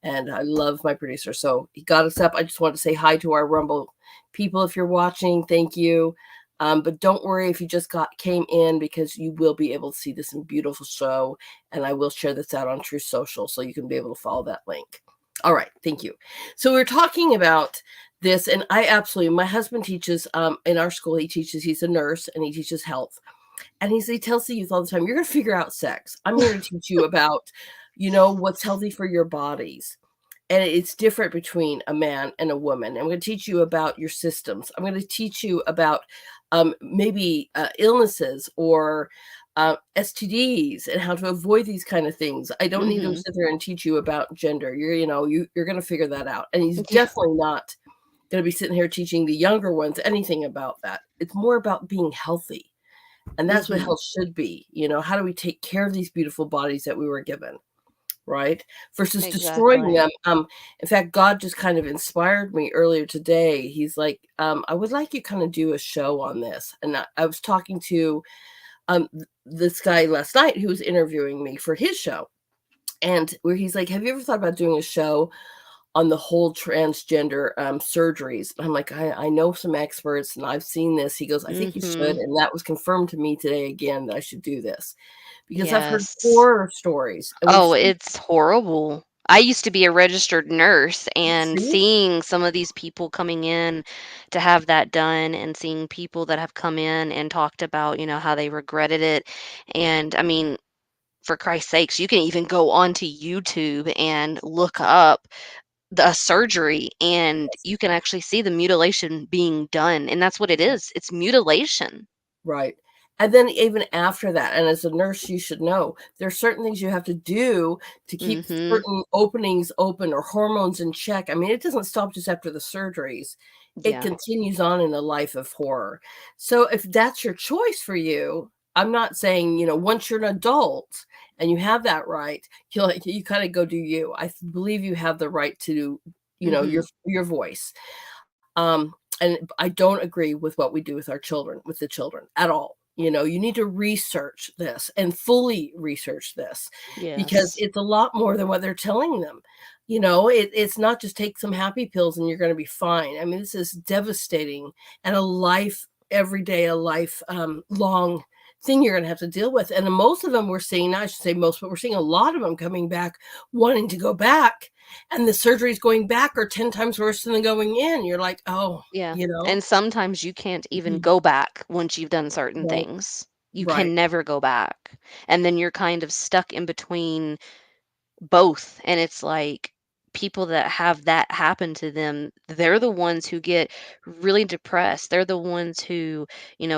And I love my producer. So he got us up. I just want to say hi to our Rumble people. If you're watching, thank you. But don't worry if you just came in, because you will be able to see this beautiful show. And I will share this out on True Social, so you can be able to follow that link. All right. Thank you. So we're talking about this, and my husband teaches in our school. He's a nurse, and he teaches health, and he tells the youth all the time, you're going to figure out sex. I'm here to teach you about, what's healthy for your bodies. And it's different between a man and a woman. I'm going to teach you about your systems. I'm going to teach you about maybe illnesses or STDs and how to avoid these kind of things. I don't need to sit there and teach you about gender. You're going to figure that out. And he's definitely not going to be sitting here teaching the younger ones anything about that. It's more about being healthy. And that's what health should be. How do we take care of these beautiful bodies that we were given? Right? Versus destroying them. In fact, God just kind of inspired me earlier today. He's like, I would like you kind of do a show on this. And I was talking to this guy last night who was interviewing me for his show. And where he's like, have you ever thought about doing a show on the whole transgender surgeries? And I'm like, I know some experts and I've seen this. He goes, I think you should. And that was confirmed to me today again that I should do this, because I've heard horror stories. Oh, it's horrible. I used to be a registered nurse, and seeing some of these people coming in to have that done, and seeing people that have come in and talked about, how they regretted it. And I mean, for Christ's sakes, you can even go onto YouTube and look up the surgery, and you can actually see the mutilation being done. And that's what it is. It's mutilation. Right. And then even after that, and as a nurse, you should know there's certain things you have to do to keep certain openings open or hormones in check. I mean, it doesn't stop just after the surgeries. It continues on in a life of horror. So if that's your choice for you, I'm not saying, once you're an adult and you have that right, you kind of go do you. I believe you have the right to, your voice. And I don't agree with what we do with the children at all. You need to research this and fully research this, because it's a lot more than what they're telling them. It's not just take some happy pills and you're going to be fine. I mean, this is devastating, and a life long thing you're going to have to deal with. And most of them we're seeing, I should say most, but we're seeing a lot of them coming back wanting to go back, and the surgeries going back are 10 times worse than going in. You're like, oh, And sometimes you can't even go back once you've done certain things. You can never go back. And then you're kind of stuck in between both. And it's like, people that have that happen to them, they're the ones who get really depressed. They're the ones who,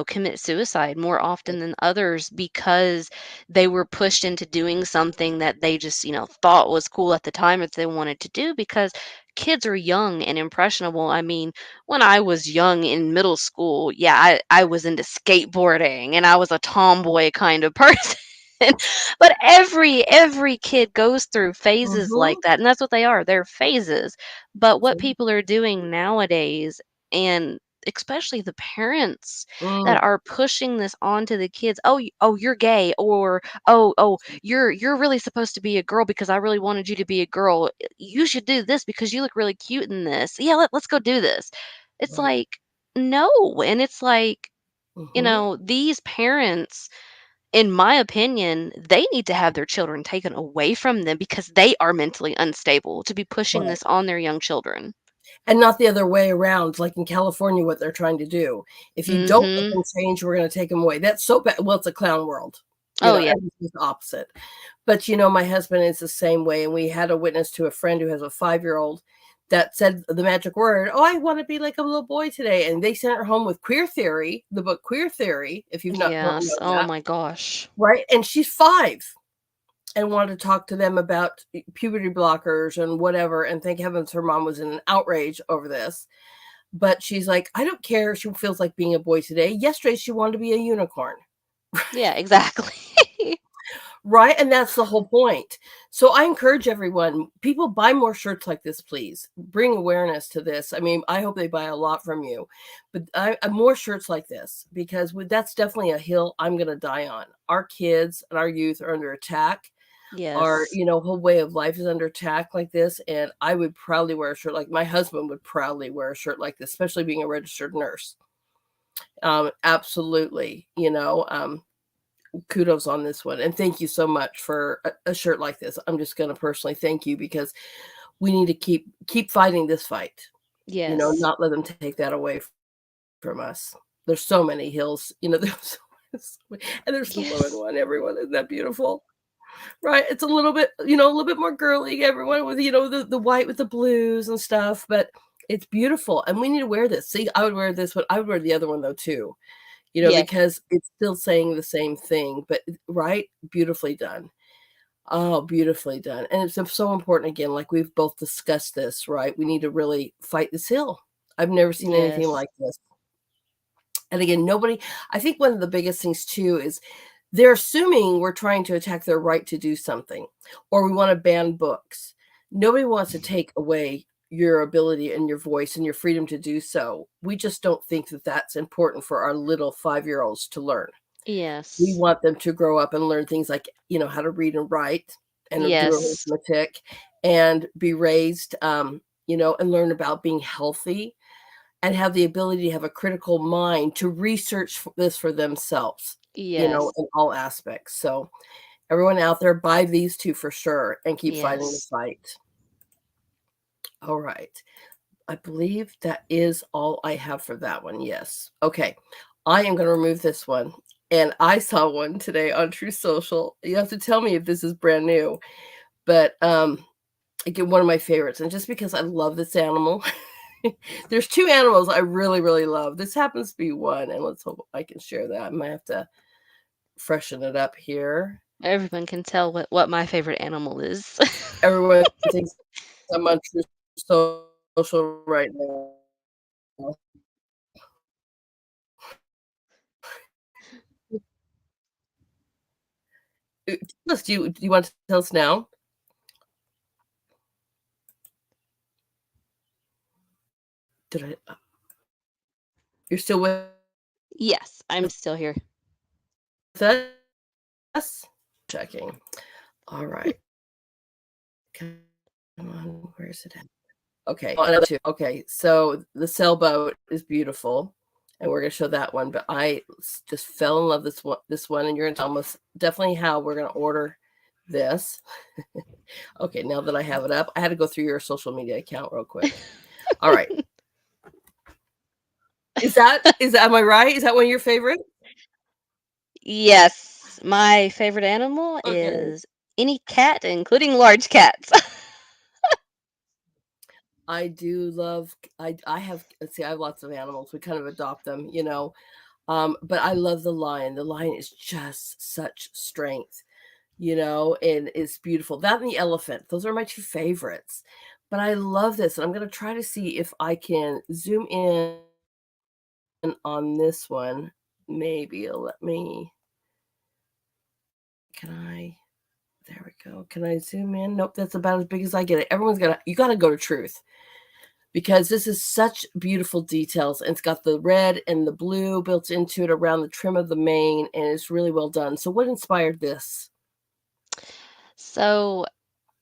commit suicide more often than others, because they were pushed into doing something that they just, thought was cool at the time that they wanted to do, because kids are young and impressionable. I mean, when I was young in middle school, I was into skateboarding and I was a tomboy kind of person. But every kid goes through phases like that, and that's what they are. They're phases. But what people are doing nowadays, and especially the parents that are pushing this onto the kids, oh, you're gay, or oh, you're really supposed to be a girl because I really wanted you to be a girl. You should do this because you look really cute in this. Yeah, let's go do this. It's like, no. And it's like, these parents, in my opinion, they need to have their children taken away from them, because they are mentally unstable to be pushing this on their young children. And not the other way around, like in California, what they're trying to do. If you don't let them change, we're going to take them away. That's so bad. Well, it's a clown world. It's the opposite. But, my husband is the same way. And we had a witness to a friend who has a 5-year-old that said the magic word, "Oh, I want to be like a little boy today." And they sent her home with Queer Theory, the book Queer Theory, if you've not don't Yes. know Oh that, my gosh. right? And she's 5 and wanted to talk to them about puberty blockers and whatever. And thank heavens her mom was in an outrage over this. But she's like, I don't care. She feels like being a boy today. Yesterday, she wanted to be a unicorn. Yeah, exactly. Right. And that's the whole point. So I encourage everyone, people buy more shirts like this, please. Bring awareness to this. I mean, I hope they buy a lot from you, but more shirts like this, because that's definitely a hill I'm going to die on. Our kids and our youth are under attack. Our, Yes. whole way of life is under attack like this. And I would proudly wear a shirt like my husband would proudly wear a shirt like this, especially being a registered nurse. Absolutely. Kudos on this one. And thank you so much for a shirt like this. I'm just going to personally thank you, because we need to keep fighting this fight, Yes. not let them take that away from us. There's so many hills, there's and there's the woman Yes. one, everyone. Isn't that beautiful? Right. It's a little bit, a little bit more girly, everyone, with, the white with the blues and stuff, but it's beautiful. And we need to wear this. See, I would wear this one. I would wear the other one though, too, Yes. because it's still saying the same thing, but right. Beautifully done. Oh, beautifully done. And it's so important, again, like we've both discussed this, right? We need to really fight this hill. I've never seen anything Yes. like this. And again, I think one of the biggest things too is they're assuming we're trying to attack their right to do something, or we want to ban books. Nobody wants to take away your ability and your voice and your freedom to do so. We just don't think that that's important for our little 5-year-olds to learn. We Yes. want them to grow up and learn things like, how to read and write and do Yes. arithmetic and be raised, and learn about being healthy and have the ability to have a critical mind to research this for themselves, Yes. in all aspects. So everyone out there, buy these 2 for sure and keep fighting the Yes. fight. All right. I believe that is all I have for that one. Yes. Okay. I am going to remove this one. And I saw one today on True Social. You have to tell me if this is brand new, but again, one of my favorites. And just because I love this animal, there's 2 animals I really, really love. This happens to be one, and let's hope I can share that. I might have to freshen it up here. Everyone can tell what my favorite animal is. Everyone thinks I'm on True Social right now. Do you want to tell us now? Did I? You're still with Yes, I'm still here. us? Checking. All right. Come on. Where's it at? Okay. Oh, another 2. Okay. So the sailboat is beautiful, and we're gonna show that one. But I just fell in love this one, and you're gonna tell us definitely how we're gonna order this. Okay. Now that I have it up, I had to go through your social media account real quick. All right. Am I right? Is that one of your favorite? Yes, my favorite animal Okay. is any cat, including large cats. I do love I have let's see, I have lots of animals. We kind of adopt them. But I love the lion. The lion is just such strength, and it's beautiful. That and the elephant. Those are my 2 favorites. But I love this. And I'm gonna try to see if I can zoom in on this one. Maybe it'll let me. Can I? There we go. Can I zoom in? Nope, that's about as big as I get it. You gotta go to truth, because this is such beautiful details, and it's got the red and the blue built into it around the trim of the mane, and it's really well done. So what inspired this? So,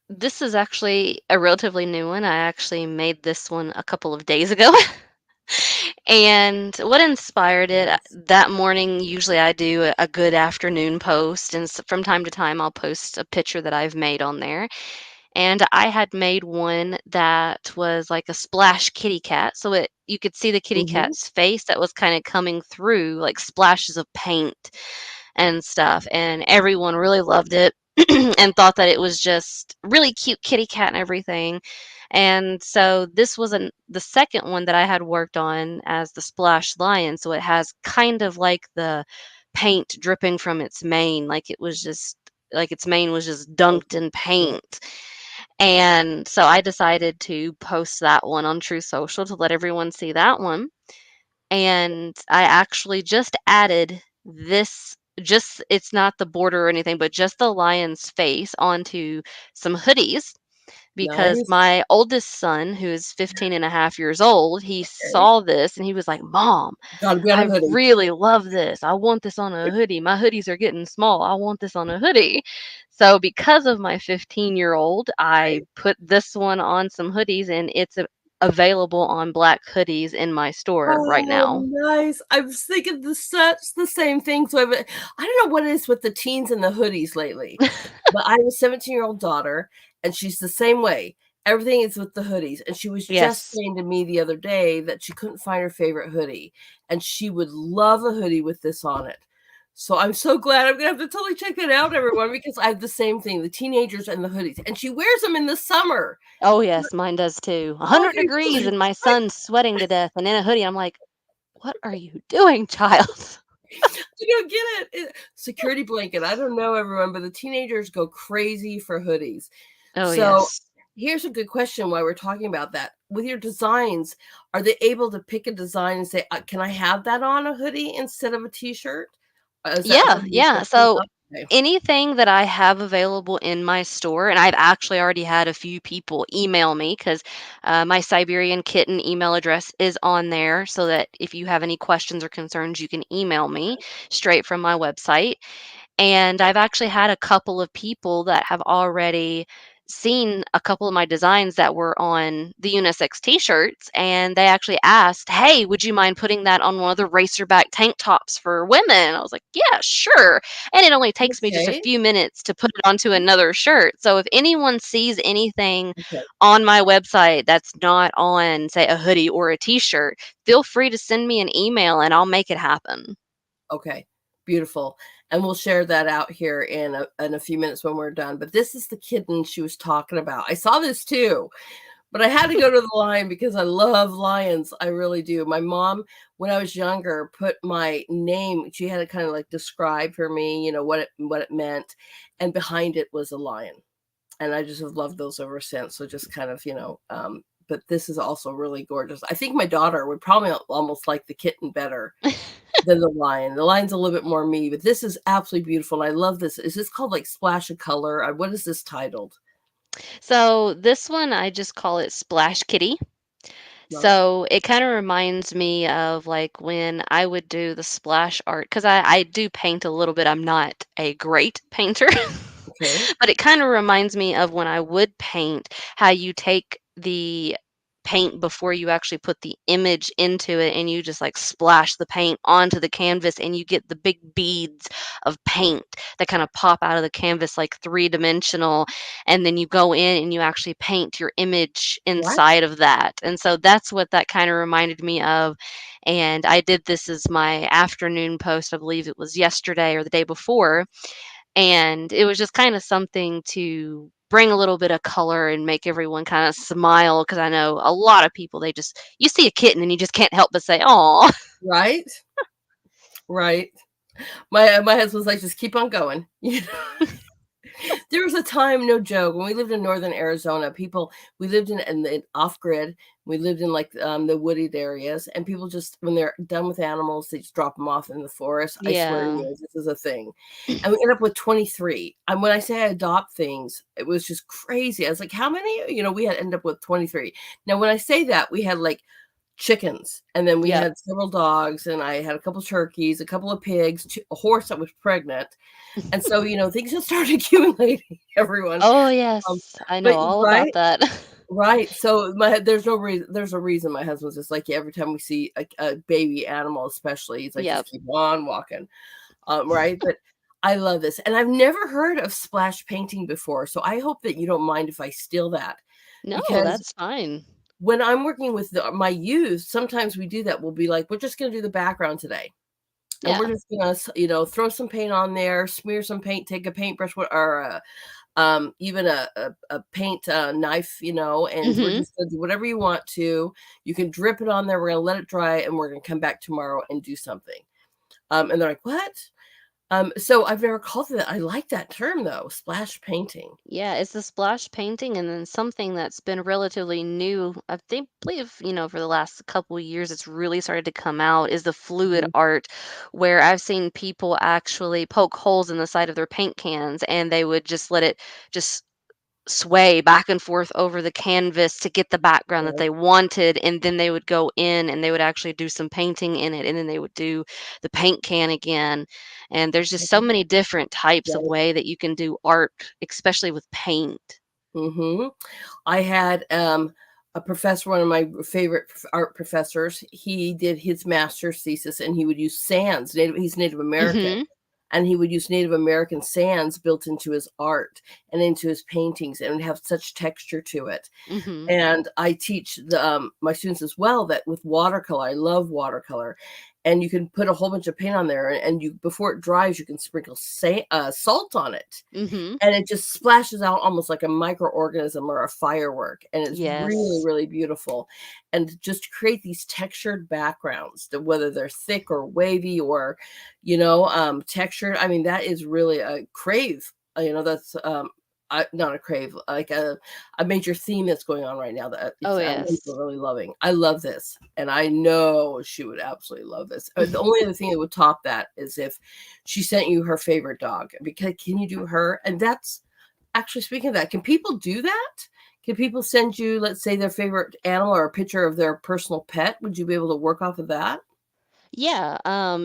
this is actually a relatively new one. I actually made this one a couple of days ago. And what inspired it, Yes. that morning, usually I do a good afternoon post, and from time to time, I'll post a picture that I've made on there. And I had made one that was like a splash kitty cat. So you could see the kitty Mhm. cat's face that was kind of coming through like splashes of paint and stuff. And everyone really loved it and thought that it was just really cute kitty cat and everything. And so this was the second one that I had worked on as the Splash Lion. So it has kind of like the paint dripping from its mane, like it was just like its mane was just dunked in Yeah. paint. And so I decided to post that one on True Social to let everyone see that one. And I actually just added this, just it's not the border or anything, but just the lion's face onto some hoodies because Nice. my oldest son, who is 15 and a half years old, he Okay. saw this and he was like, "Mom, Gotta be on a I hoodie. really love this. I want this on a hoodie. My hoodies are getting small. I want this on a hoodie." So because of my 15-year-old, I Right. put this one on some hoodies and it's available on black hoodies in my store right Oh, now. nice. I was thinking the same thing. So I don't know what it is with the teens and the hoodies lately, but I have a 17-year-old daughter, and she's the same way. Everything is with the hoodies, and she was just Yes. saying to me the other day that she couldn't find her favorite hoodie, and she would love a hoodie with this on it. So I'm so glad. I'm gonna have to totally check that out, everyone, because I have the same thing, the teenagers and the hoodies, and she wears them in the summer. Oh, yes, mine does too. Oh, 100 it's degrees and my I son's sweating to death and in a hoodie. I'm like, "What are you doing, child?" don't get it. Security blanket. I don't know everyone, but the teenagers go crazy for hoodies. Oh, So yes. here's a good question while we're talking about that. With your designs, are they able to pick a design and say, can I have that on a hoodie instead of a t-shirt? Is that Yeah, something that's yeah. open So up? Okay. anything that I have available in my store, and I've actually already had a few people email me because my Siberian Kitten email address is on there so that if you have any questions or concerns, you can email me straight from my website. And I've actually had a couple of people that have already seen a couple of my designs that were on the unisex t-shirts and they actually asked, "Hey, would you mind putting that on one of the racerback tank tops for women?" And I was like, "Yeah, sure." And it only takes me just a Okay. few minutes to put it onto another shirt. So if anyone sees anything Okay. on my website that's not on, say, a hoodie or a t-shirt, feel free to send me an email and I'll make it happen. Okay. Beautiful. And we'll share that out here in a few minutes when we're done. But this is the kitten she was talking about. I saw this too. But I had to go to the lion because I love lions. I really do. My mom, when I was younger, put my name. She had to kind of like describe for me, what it meant, and behind it was a lion. And I just have loved those ever since. So just kind of, but this is also really gorgeous. I think my daughter would probably almost like the kitten better than the lion. The lion's a little bit more me, but this is absolutely beautiful. And I love this. Is this called like Splash of Color? What is this titled? So this one, I just call it Splash Kitty. Love. So it kind of reminds me of like when I would do the splash art because I do paint a little bit. I'm not a great painter, Okay. but it kind of reminds me of when I would paint, how you take the paint before you actually put the image into it and you just like splash the paint onto the canvas and you get the big beads of paint that kind of pop out of the canvas like three-dimensional, and then you go in and you actually paint your image What? inside of that. And so that's what that kind of reminded me of. And I did this as my afternoon post, I believe it was yesterday or the day before, and it was just kind of something to bring a little bit of color and make everyone kind of smile because I know a lot of people, they just, you see a kitten and you just can't help but say, "Oh." Right? Right. My husband's like, "Just keep on going." You know? There was a time, no joke, when we lived in northern Arizona, we lived in off grid. We lived in like the wooded areas, and people just when they're done with animals, they just drop them off in the forest. I swear to Yeah. you, this is a thing. And we end up with 23. And when I say I adopt things, it was just crazy. I was like, how many? We had end up with 23. Now, when I say that, we had like chickens, and then we Yep. had several dogs, and I had a couple turkeys, a couple of pigs, a horse that was pregnant. And so, things just started accumulating, everyone. Oh, Um, yes. I know but all about right, that. right. So there's a reason my husband's just like, yeah, every time we see a baby animal, especially, he's like, Yep. just keep on walking. Right. But I love this. And I've never heard of splash painting before. So I hope that you don't mind if I steal that, No, because that's fine. when I'm working with my youth, sometimes we do that. We'll be like, we're just going to do the background today. and we're Yeah. just gonna, throw some paint on there, smear some paint, take a paintbrush or even a paint knife, and we're Mhm. just gonna do whatever you want to. You can drip it on there. We're gonna let it dry, and we're gonna come back tomorrow and do something. And they're like, "What?" So I've never called it that. I like that term though, splash painting. Yeah, it's the splash painting, and then something that's been relatively new, I think believe, for the last couple of years it's really started to come out is the fluid Mhm. art where I've seen people actually poke holes in the side of their paint cans and they would just let it just sway back and forth over the canvas to get the background that Right. they wanted, and then they would go in and they would actually do some painting in it, and then they would do the paint can again. And there's just so many different types of Right. way that you can do art, especially with paint. Mhm. I had, a professor, one of my favorite art professors. He did his master's thesis, and he would use sands. He's Native American, Mhm. and he would use Native American sands built into his art and into his paintings, and it would have such texture to it. Mhm. And I teach my students as well that with watercolor, I love watercolor, and you can put a whole bunch of paint on there, and you before it dries, you can sprinkle salt on it, Mhm. and it just splashes out almost like a microorganism or a firework, and it's really, Yes. really beautiful. And just to create these textured backgrounds, whether they're thick or wavy or, textured. I mean, that is really a crave. That's not a crave, like a major theme that's going on right now that Oh, it's people yes. are really loving. I love this, and I know she would absolutely love this. The only other thing that would top that is if she sent you her favorite dog. Because can you do her? And that's actually, speaking of that, can people do that? Can people send you, let's say, their favorite animal or a picture of their personal pet? Would you be able to work off of that? Yeah,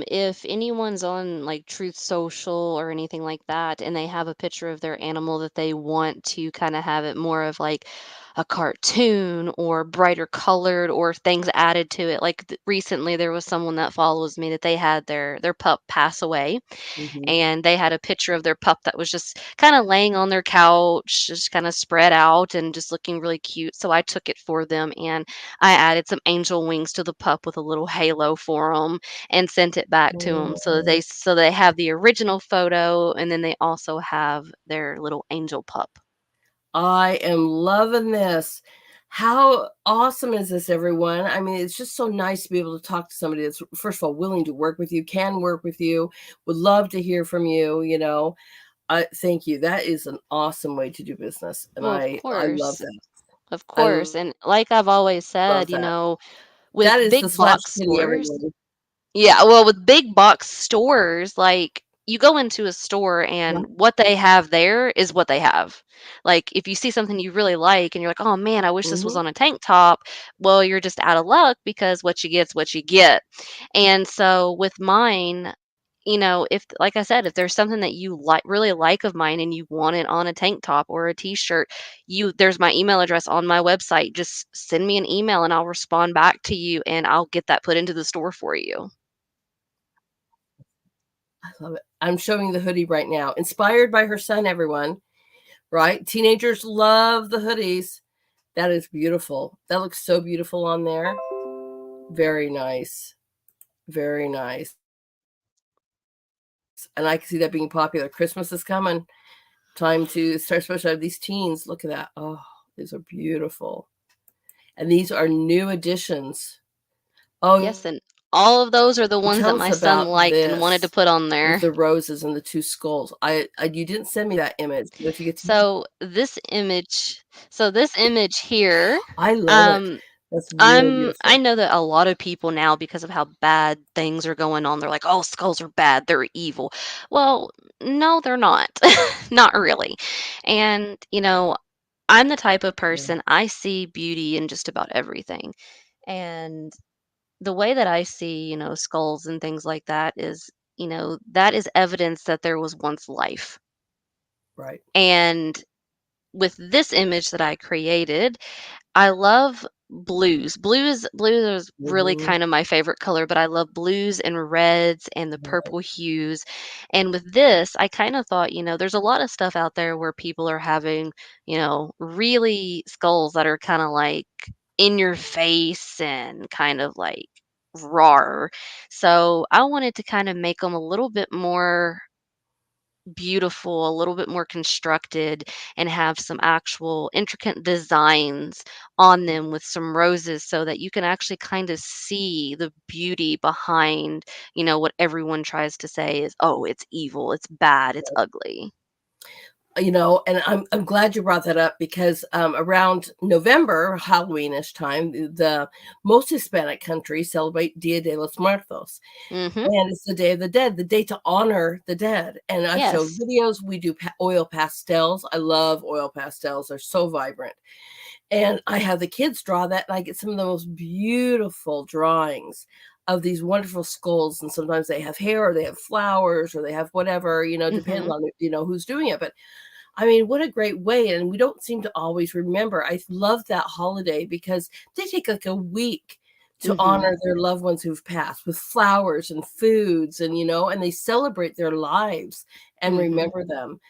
if anyone's on like Truth Social or anything like that, and they have a picture of their animal that they want to kind of have it more of like a cartoon or brighter colored or things added to it. Like recently, there was someone that follows me that they had their pup pass away, Mhm. and they had a picture of their pup that was just kind of laying on their couch, just kind of spread out and just looking really cute. So I took it for them and I added some angel wings to the pup with a little halo for them and sent it back to them so that Oh, they have the original photo and then they also have their little angel pup. I am loving this. How awesome is this, everyone? I mean, it's just so nice to be able to talk to somebody that's, first of all, willing to work with you, can work with you, would love to hear from you. Thank you. That is an awesome way to do business, and Well, of I love course. that. Of I course. And like I've always love said, that. with That is the big slash box kitty, stores. everyone. Yeah, well, with big box stores, like you go into a store and Right. what they have there is what they have. Like if you see something you really like and you're like, "Oh man, I wish this was Mhm. on a tank top." Well, you're just out of luck because what you get's what you get. And so with mine, if like I said, if there's something that you like really like of mine and you want it on a tank top or a t-shirt, there's my email address on my website. Just send me an email and I'll respond back to you and I'll get that put into the store for you. I love it. I'm showing the hoodie right now, inspired by her son, everyone, right? Teenagers love the hoodies. That is beautiful. That looks so beautiful on there. Very nice. Very nice. And I can see that being popular. Christmas is coming. Time to start, especially have these teens. Look at that. Oh, these are beautiful. And these are new additions. Oh, Yes, and all of those are the ones that tell us my son about liked and wanted to this put on with there. the roses and the two skulls. I you didn't send me that image, but if you get to, So this image here, I love it. um, That's really I beautiful. know that a lot of people now, because of how bad things are going on, they're like, "Oh, skulls are bad. They're evil." Well, no, they're not. Not really. And, I'm the type of Yeah, person, I see beauty in just about everything. And the way that I see, skulls and things like that is, that is evidence that there was once life. right. And with this image that I created, I love blues. Blues is really Mhm. kind of my favorite color, but I love blues and reds and the Right. purple hues. And with this, I kind of thought, there's a lot of stuff out there where people are having, really skulls that are kind of like in your face and kind of like raw. So I wanted to kind of make them a little bit more beautiful, a little bit more constructed, and have some actual intricate designs on them with some roses so that you can actually kind of see the beauty behind, what everyone tries to say is, oh, it's evil, it's bad, it's ugly. And I'm glad you brought that up because around November, Halloweenish time, the most Hispanic countries celebrate Dia de los Muertos, Mhm. and it's the Day of the Dead, the day to honor the dead. And I've showed Yes. videos. We do oil pastels. I love oil pastels; they're so vibrant. And I have the kids draw that, and I get some of the most beautiful drawings of these wonderful skulls. And sometimes they have hair, or they have flowers, or they have whatever, depends Mhm. on who's doing it. But I mean, what a great way, and we don't seem to always remember. I love that holiday because they take, like, a week to Mhm. honor their loved ones who've passed with flowers and foods and they celebrate their lives and Mhm. remember them,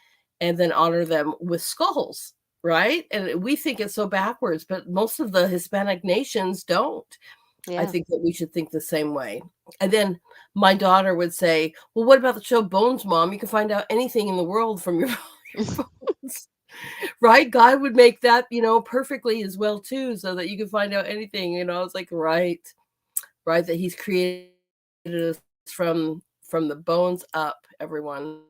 and then honor them with skulls, right? And we think it's so backwards, but most of the Hispanic nations don't. I Yeah. think that we should think the same way. And then my daughter would say, "Well, what about the show Bones, Mom? You can find out anything in the world from your your bones." Right? God would make that, perfectly as well too, so that you can find out anything. It's like, right, right, that he's created us from the bones up, everyone.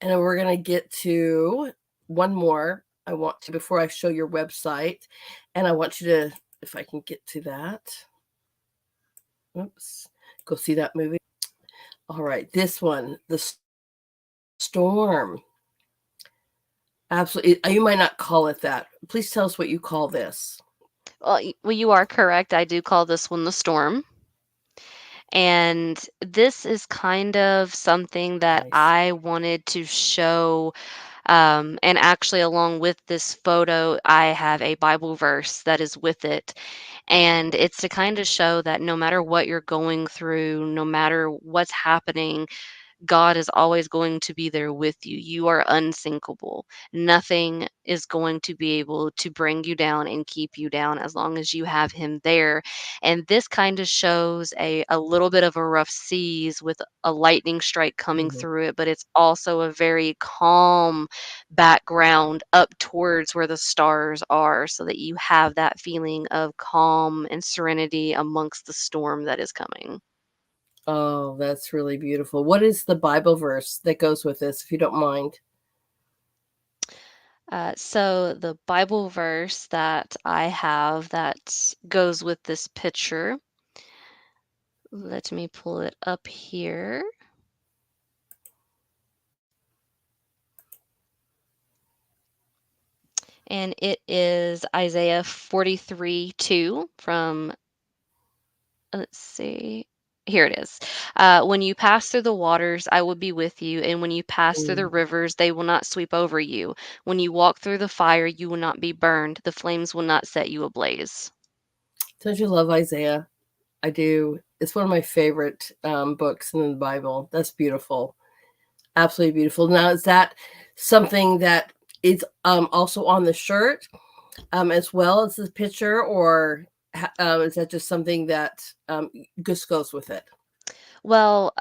And then we're gonna get to one more. I want to before I show your website, and I want you to, if I can get to that. Oops. Go see that movie. All right, this one, Storm. Absolutely. You might not call it that. Please tell us what you call this. Well, you are correct. I do call this one the storm. And this is kind of something that Nice. I wanted to show. And actually, along with this photo, I have a Bible verse that is with it. And it's to kind of show that no matter what you're going through, no matter what's happening, God is always going to be there with you. You are unsinkable. Nothing is going to be able to bring you down and keep you down as long as you have Him there. And this kind of shows a little bit of a rough seas with a lightning strike coming Mhm. through it, but it's also a very calm background up towards where the stars are so that you have that feeling of calm and serenity amongst the storm that is coming. Oh, that's really beautiful. What is the Bible verse that goes with this, if you don't mind? So the Bible verse that I have that goes with this picture, let me pull it up here. And it is Isaiah 43:2 from, let's see. Here it is. When you pass through the waters, I will be with you. And when you pass through the Mm. rivers, they will not sweep over you. When you walk through the fire, you will not be burned. The flames will not set you ablaze. Don't you love Isaiah? I do. It's one of my favorite books in the Bible. That's beautiful. Absolutely beautiful. Now, is that something that is also on the shirt as well as the picture, or is that just something that just goes with it? Well,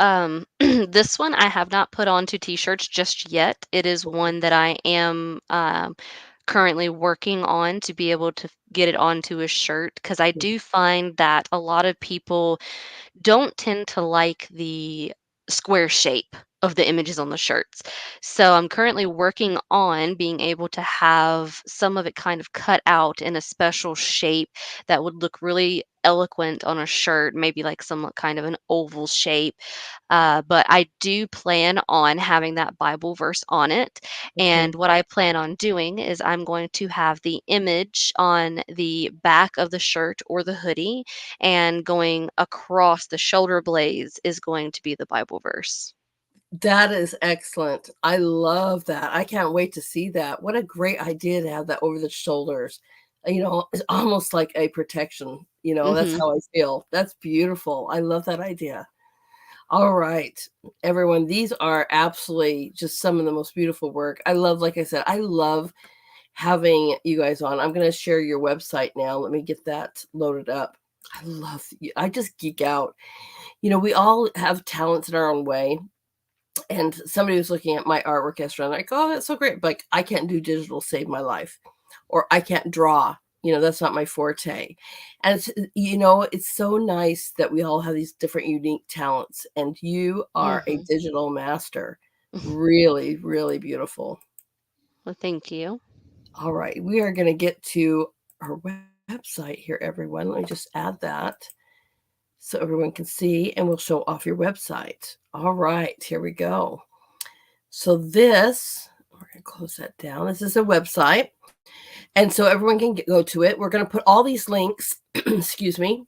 this one I have not put onto t-shirts just yet. It is one that I am currently working on to be able to get it onto a shirt because I do find that a lot of people don't tend to like the square shape of the images on the shirts. So I'm currently working on being able to have some of it kind of cut out in a special shape that would look really eloquent on a shirt, maybe like some kind of an oval shape. But I do plan on having that Bible verse on it. And Okay. what I plan on doing is I'm going to have the image on the back of the shirt or the hoodie, and going across the shoulder blades is going to be the Bible verse. That is excellent. I love that. I can't wait to see that. What a great idea to have that over the shoulders. It's almost like a protection. That's Mhm. how I feel. That's beautiful. I love that idea. All right, everyone. These are absolutely just some of the most beautiful work. Like I said, I love having you guys on. I'm going to share your website now. Let me get that loaded up. I just geek out. We all have talents in our own way. And somebody was looking at my artwork yesterday, and like, oh, that's so great. But like, I can't do digital save my life, or I can't draw. That's not my forte. And it's so nice that we all have these different unique talents. And you are a Hmm. digital master. Really, really beautiful. Well, thank you. All right, we are going to get to our website here, everyone. Let me just add that so everyone can see, and we'll show off your website. All right, here we go. So this, we're going to close that down. This is a website. And so everyone can go to it. We're going to put all these links, excuse me,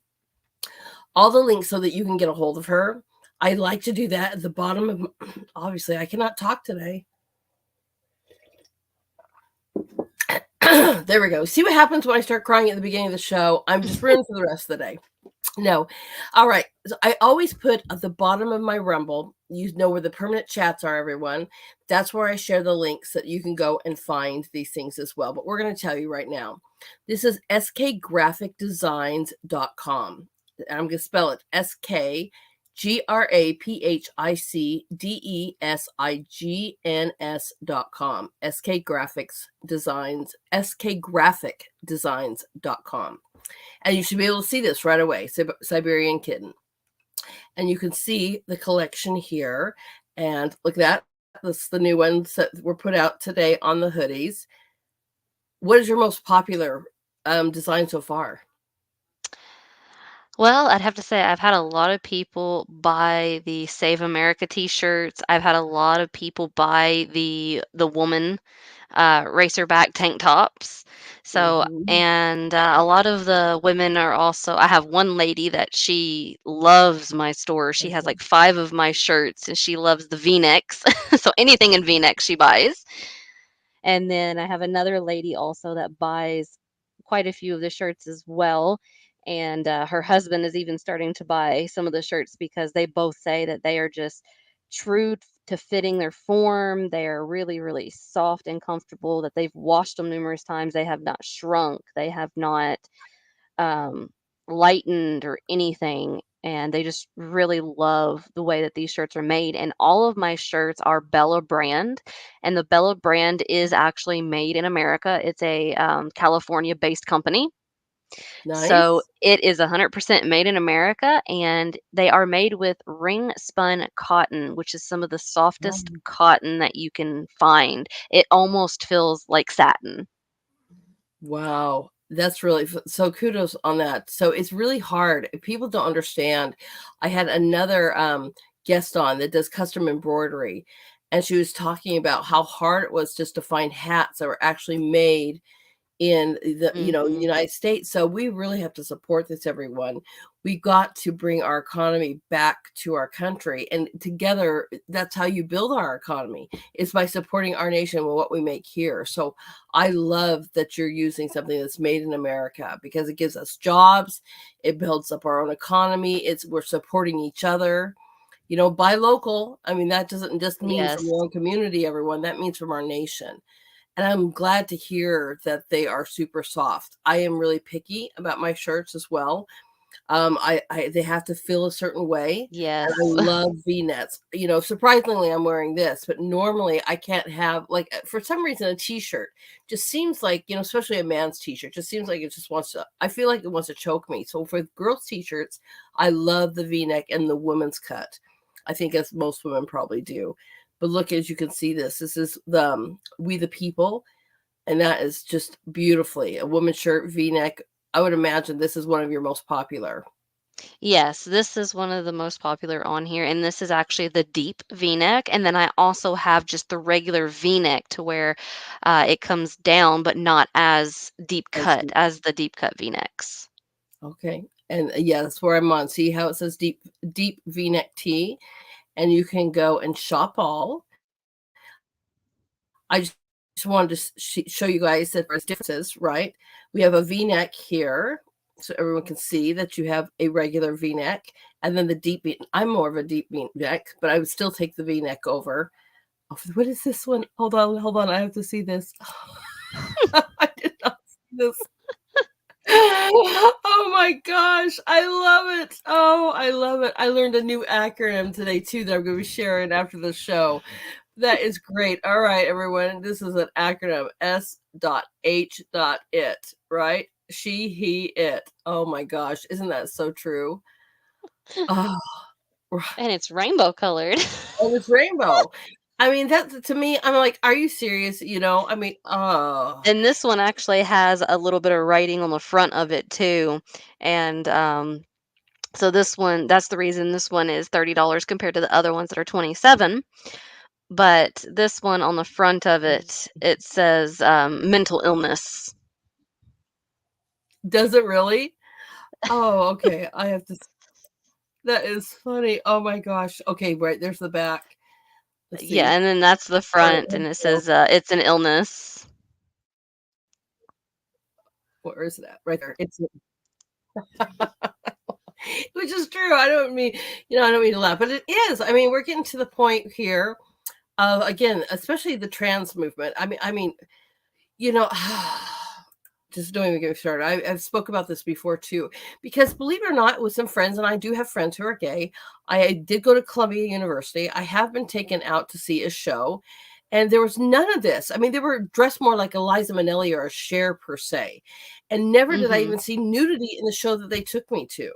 all the links so that you can get a hold of her. I like to do that at the bottom of, obviously, I cannot talk today. There we go. See what happens when I start crying at the beginning of the show? I'm just ruined for the rest of the day. No. All right. So I always put at the bottom of my Rumble, you know where the permanent chats are, everyone. That's where I share the links that you can go and find these things as well. But we're going to tell you right now. This is skgraphicdesigns.com. I'm going to spell it SKGraphicDesIGNS.com. SK Graphics Designs, skgraphicdesigns.com. And you should be able to see this right away, Siberian Kitten. And you can see the collection here. And look at that. That's the new ones that were put out today on the hoodies. What is your most popular design so far? Well, I'd have to say I've had a lot of people buy the Save America t-shirts. I've had a lot of people buy the woman racerback tank tops. So, Mm-hmm. and a lot of the women are also, I have one lady that she loves my store. She has like 5 of my shirts and she loves the V-necks. So anything in V-neck she buys. And then I have another lady also that buys quite a few of the shirts as well. And her husband is even starting to buy some of the shirts because they both say that they are just true to fitting their form. They are really, really soft and comfortable, that they've washed them numerous times. They have not shrunk. They have not um, lightened or anything. And they just really love the way that these shirts are made. And all of my shirts are Bella brand. And the Bella brand is actually made in America. It's a California based company. So Nice. it is 100% made in America. And they are made with ring spun cotton, which is some of the softest cotton that you can find. It almost feels like satin. Wow. That's really so kudos on that. So it's really hard. People don't understand. I had another guest on that does custom embroidery, and she was talking about how hard it was just to find hats that were actually made in the Hmm. United States. So we really have to support this, everyone. We got to bring our economy back to our country, and together that's how you build our economy, is by supporting our nation with what we make here. So I love that you're using something that's made in America, because it gives us jobs, it builds up our own economy, we're supporting each other. Buy local. I mean, that doesn't just mean from Yes. your own community, everyone. That means from our nation. And I'm glad to hear that they are super soft. I am really picky about my shirts as well. They have to feel a certain way, and I Yes. love V-necks. Surprisingly, I'm wearing this, but normally I can't have, like, for some reason, a t-shirt just seems like, especially a man's t-shirt, just seems like it just wants to. I feel like it wants to choke me. So for girls' t-shirts, I love the V-neck and the women's cut. I think as most women probably do. But look, as you can see, this is the We the People, and that is just beautifully a woman's shirt, V-neck. I would imagine this is one of your most popular. Yes, this is one of the most popular on here, and this is actually the deep V-neck. And then I also have just the regular V-neck to where it comes down, but not as deep As cut as the deep cut V-necks. Okay. And yeah, that's where I'm on. See how it says deep V-neck tee, and you can go and shop all. I just wanted to show you guys that there's differences, right? We have a V-neck here, so everyone can see that you have a regular V-neck, and then the deep I'm more of a deep V-neck, but I would still take the V-neck over. Oh, what is this one? Hold on. I have to see this. I did not see this. Oh my gosh, I love it. Oh, I love it. I learned a new acronym today too that I'm going to be sharing after the show. That is great. All right, everyone. This is an acronym S.H. It, right? She, he, it. Oh my gosh. Isn't that so true? Oh, And it's rainbow colored. oh, it's rainbow. I mean, that to me, I'm like, are you serious? I mean, oh, And this one actually has a little bit of writing on the front of it too. And so this one, that's the reason this one is $30 compared to the other ones that are 27. But this one on the front of it, it says mental illness. does it really? Oh, okay. I have to. That is funny. Oh my gosh. Okay, right. There's the back. Let's Yeah, see. and then that's the All right. front, and it says it's an illness. Where is that? Right there. It's which is true. I don't mean, I don't mean to laugh, but it is. I mean, we're getting to the point here of again, especially the trans movement. I mean, you know, just don't even get me started. I've spoke about this before too, because believe it or not, with some friends, and I do have friends who are gay. I did go to Columbia University. I have been taken out to see a show, and there was none of this. I mean, they were dressed more like Eliza Minnelli or a Cher per se, and never did I Hmm. even see nudity in the show that they took me to.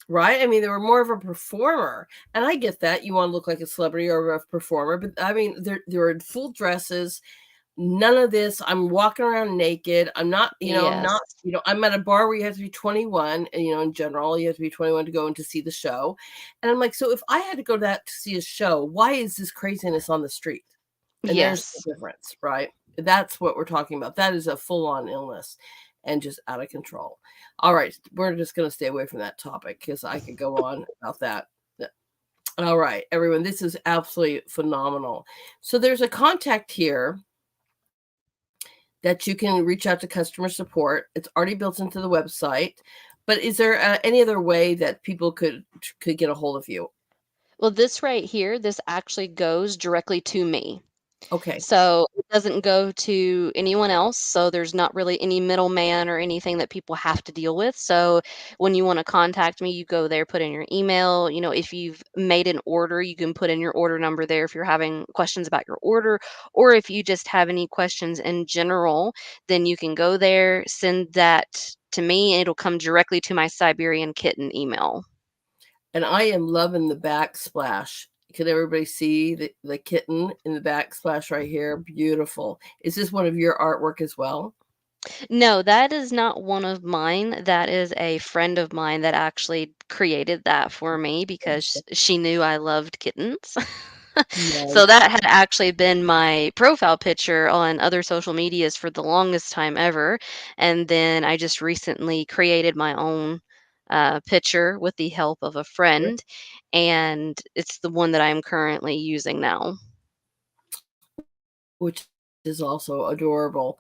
Right? I mean, they were more of a performer, and I get that you want to look like a celebrity or a performer, but I mean, they were in full dresses. None of this. I'm walking around naked. I'm not, I'm Yes. not, I'm at a bar where you have to be 21, and in general, you have to be 21 to go in to see the show. And I'm like, so if I had to go to that to see a show, why is this craziness on the street? And there's Yes. the difference, right? That's what we're talking about. That is a full-on illness and just out of control. All right, we're just going to stay away from that topic because I could go on about that. All right, everyone, this is absolutely phenomenal. So there's a contact here that you can reach out to customer support. It's already built into the website. But is there any other way that people could get a hold of you? Well, this right here, this actually goes directly to me. Okay, So it doesn't go to anyone else. So there's not really any middleman or anything that people have to deal with. So when you want to contact me, you go there, put in your email. If you've made an order, you can put in your order number there if you're having questions about your order, or if you just have any questions in general, then you can go there, send that to me, and it'll come directly to my Siberian Kitten email. and I am loving the backsplash. Can everybody see the kitten in the backsplash right here? Beautiful. Is this one of your artwork as well? No, that is not one of mine. That is a friend of mine that actually created that for me because she knew I loved kittens. So Nice. that had actually been my profile picture on other social medias for the longest time ever. And then I just recently created my own picture with the help of a friend, and it's the one that I'm currently using now. Which is also adorable.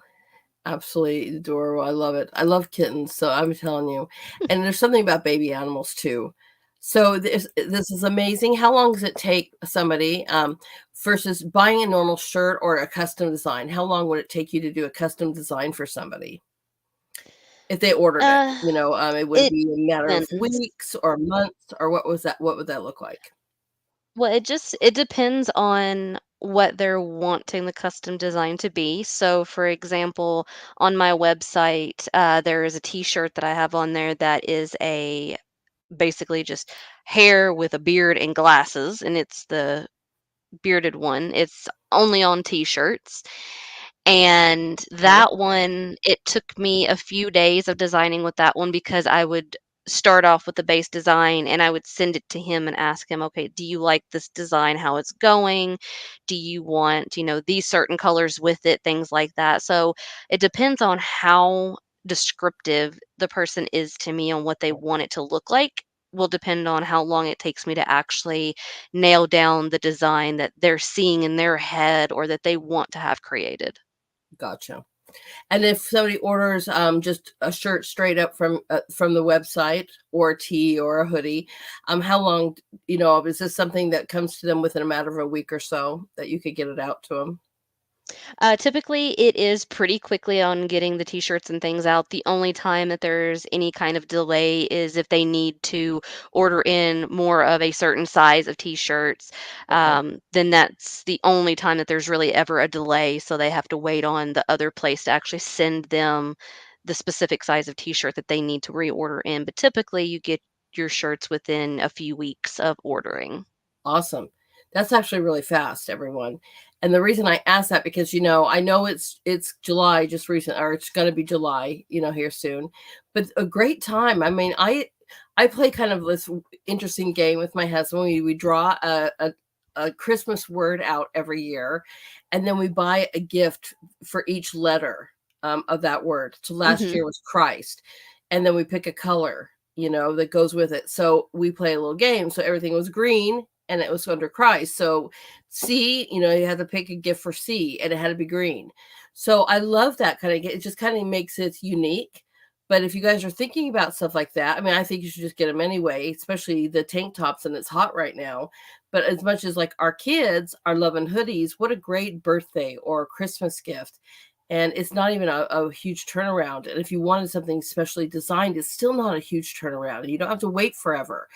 Absolutely adorable. I love it. I love kittens, so I'm telling you. And there's something about baby animals too. So this is amazing. How long does it take somebody versus buying a normal shirt or a custom design? How long would it take you to do a custom design for somebody if they ordered it? Uh, It would it be a matter of depends. weeks or months, or what was that? What would that look like? Well, it depends on what they're wanting the custom design to be. So, for example, on my website, there is a T-shirt that I have on there that is a basically just hair with a beard and glasses, and it's the bearded one. It's only on T-shirts. And Okay. that one, it took me a few days of designing with that one because I would start off with the base design and I would send it to him and ask him, okay, do you like this design, how it's going? Do you want, these certain colors with it, things like that. So it depends on how descriptive the person is to me on what they want it to look like will depend on how long it takes me to actually nail down the design that they're seeing in their head or that they want to have created. Gotcha. And if somebody orders just a shirt straight up from the website or a tee or a hoodie, how long, is this something that comes to them within a matter of a week or so that you could get it out to them? Typically, it is pretty quickly on getting the t-shirts and things out. The only time that there's any kind of delay is if they need to order in more of a certain size of t-shirts. Okay. Then that's the only time that there's really ever a delay. So they have to wait on the other place to actually send them the specific size of t-shirt that they need to reorder in. But typically, you get your shirts within a few weeks of ordering. Awesome. That's actually really fast, everyone. And the reason I asked that because I know it's July just recent, or it's going to be July, here soon. But a great time. I mean, I play kind of this interesting game with my husband. We draw a Christmas word out every year, and then we buy a gift for each letter of that word. So last Hmm. year was Christ, and then we pick a color, that goes with it. So we play a little game. So everything was green and it was under Christ. So C, you had to pick a gift for C and it had to be green. So I love that kind of, it just kind of makes it unique. But if you guys are thinking about stuff like that, I mean, I think you should just get them anyway, especially the tank tops, and it's hot right now. But as much as like our kids are loving hoodies, what a great birthday or Christmas gift. And it's not even a huge turnaround. And if you wanted something specially designed, it's still not a huge turnaround. You don't have to wait forever.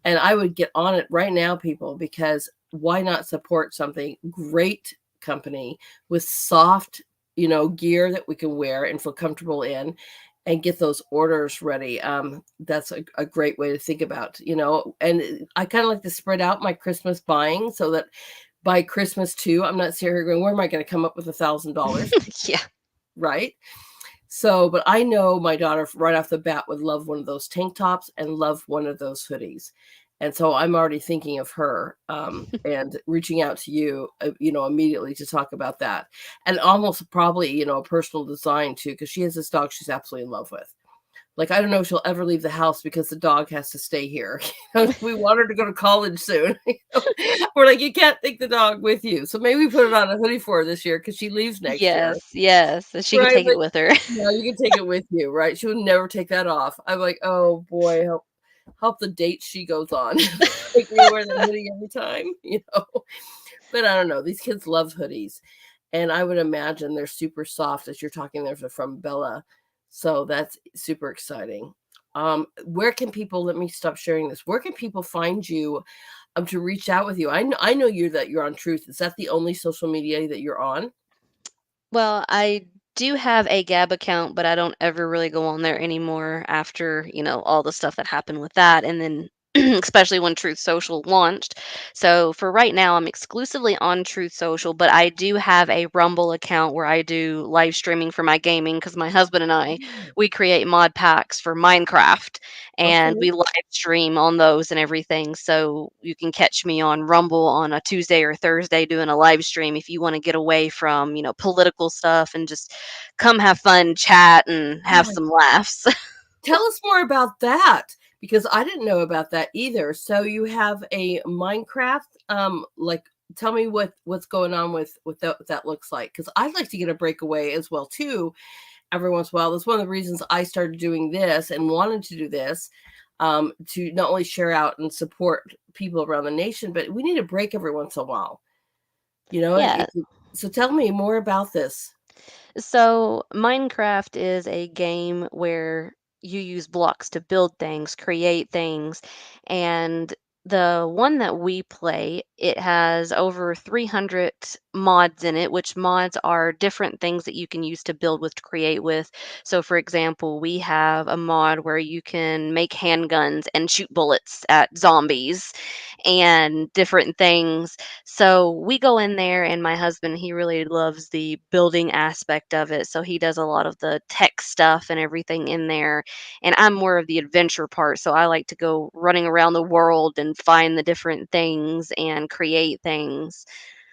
And I would get on it right now, people, because why not support something great company with soft, gear that we can wear and feel comfortable in and get those orders ready. That's a great way to think about, and I kind of like to spread out my Christmas buying so that by Christmas too, I'm not sitting here going, where am I going to come up with $1,000? Yeah. Right. So, but I know my daughter right off the bat would love one of those tank tops and love one of those hoodies. And so I'm already thinking of her and reaching out to you, immediately to talk about that. And almost probably, a personal design too, because she has this dog she's absolutely in love with. Like, I don't know if she'll ever leave the house because the dog has to stay here. We want her to go to college soon. We're like, you can't take the dog with you. So maybe we put it on a hoodie for her this year because she leaves next year. Yes, yes, and she could Right, take but it with her. no, you can take it with you, right? She would never take that off. I'm like, "Oh, boy, help the dates she goes on." Make me wear that hoodie every time, But I don't know, these kids love hoodies, and I would imagine they're super soft as you're talking there from Bella, so that's super exciting. Where can people let me stop sharing this. Where can people find you, to reach out with you? I know you're on Truth. Is that the only social media that you're on? Well, I do have a Gab account, but I don't ever really go on there anymore after, all the stuff that happened with that. And then, especially when Truth Social launched. So for right now, I'm exclusively on Truth Social, but I do have a Rumble account where I do live streaming for my gaming because my husband and I, Mm, we create mod packs for Minecraft and okay. we live stream on those and everything. So you can catch me on Rumble on a Tuesday or Thursday doing a live stream if you want to get away from, political stuff and just come have fun, chat, and have Yeah. some laughs. Tell us more about that because I didn't know about that either. So you have a Minecraft, like tell me what's going on with that, what that looks like because I'd like to get a breakaway as well too every once in a while. That's one of the reasons I started doing this and wanted to do this, to not only share out and support people around the nation, but we need a break every once in a while. Yeah. So tell me more about this. So, Minecraft is a game where you use blocks to build things, create things, and the one that we play, it has over 300 mods in it, which mods are different things that you can use to build with, to create with. So, for example, we have a mod where you can make handguns and shoot bullets at zombies and different things. So we go in there, and my husband, he really loves the building aspect of it. So he does a lot of the tech stuff and everything in there. And I'm more of the adventure part. So I like to go running around the world and find the different things and create things.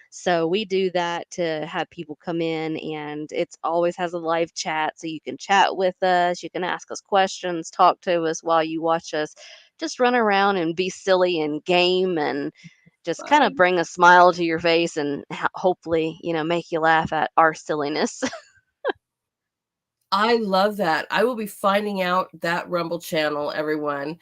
So we do that to have people come in, and it's always has a live chat. So you can chat with us, you can ask us questions, talk to us while you watch us just run around and be silly and game and just kind of Fun. bring a smile to your face and hopefully, make you laugh at our silliness. I love that. I will be finding out that Rumble channel, everyone,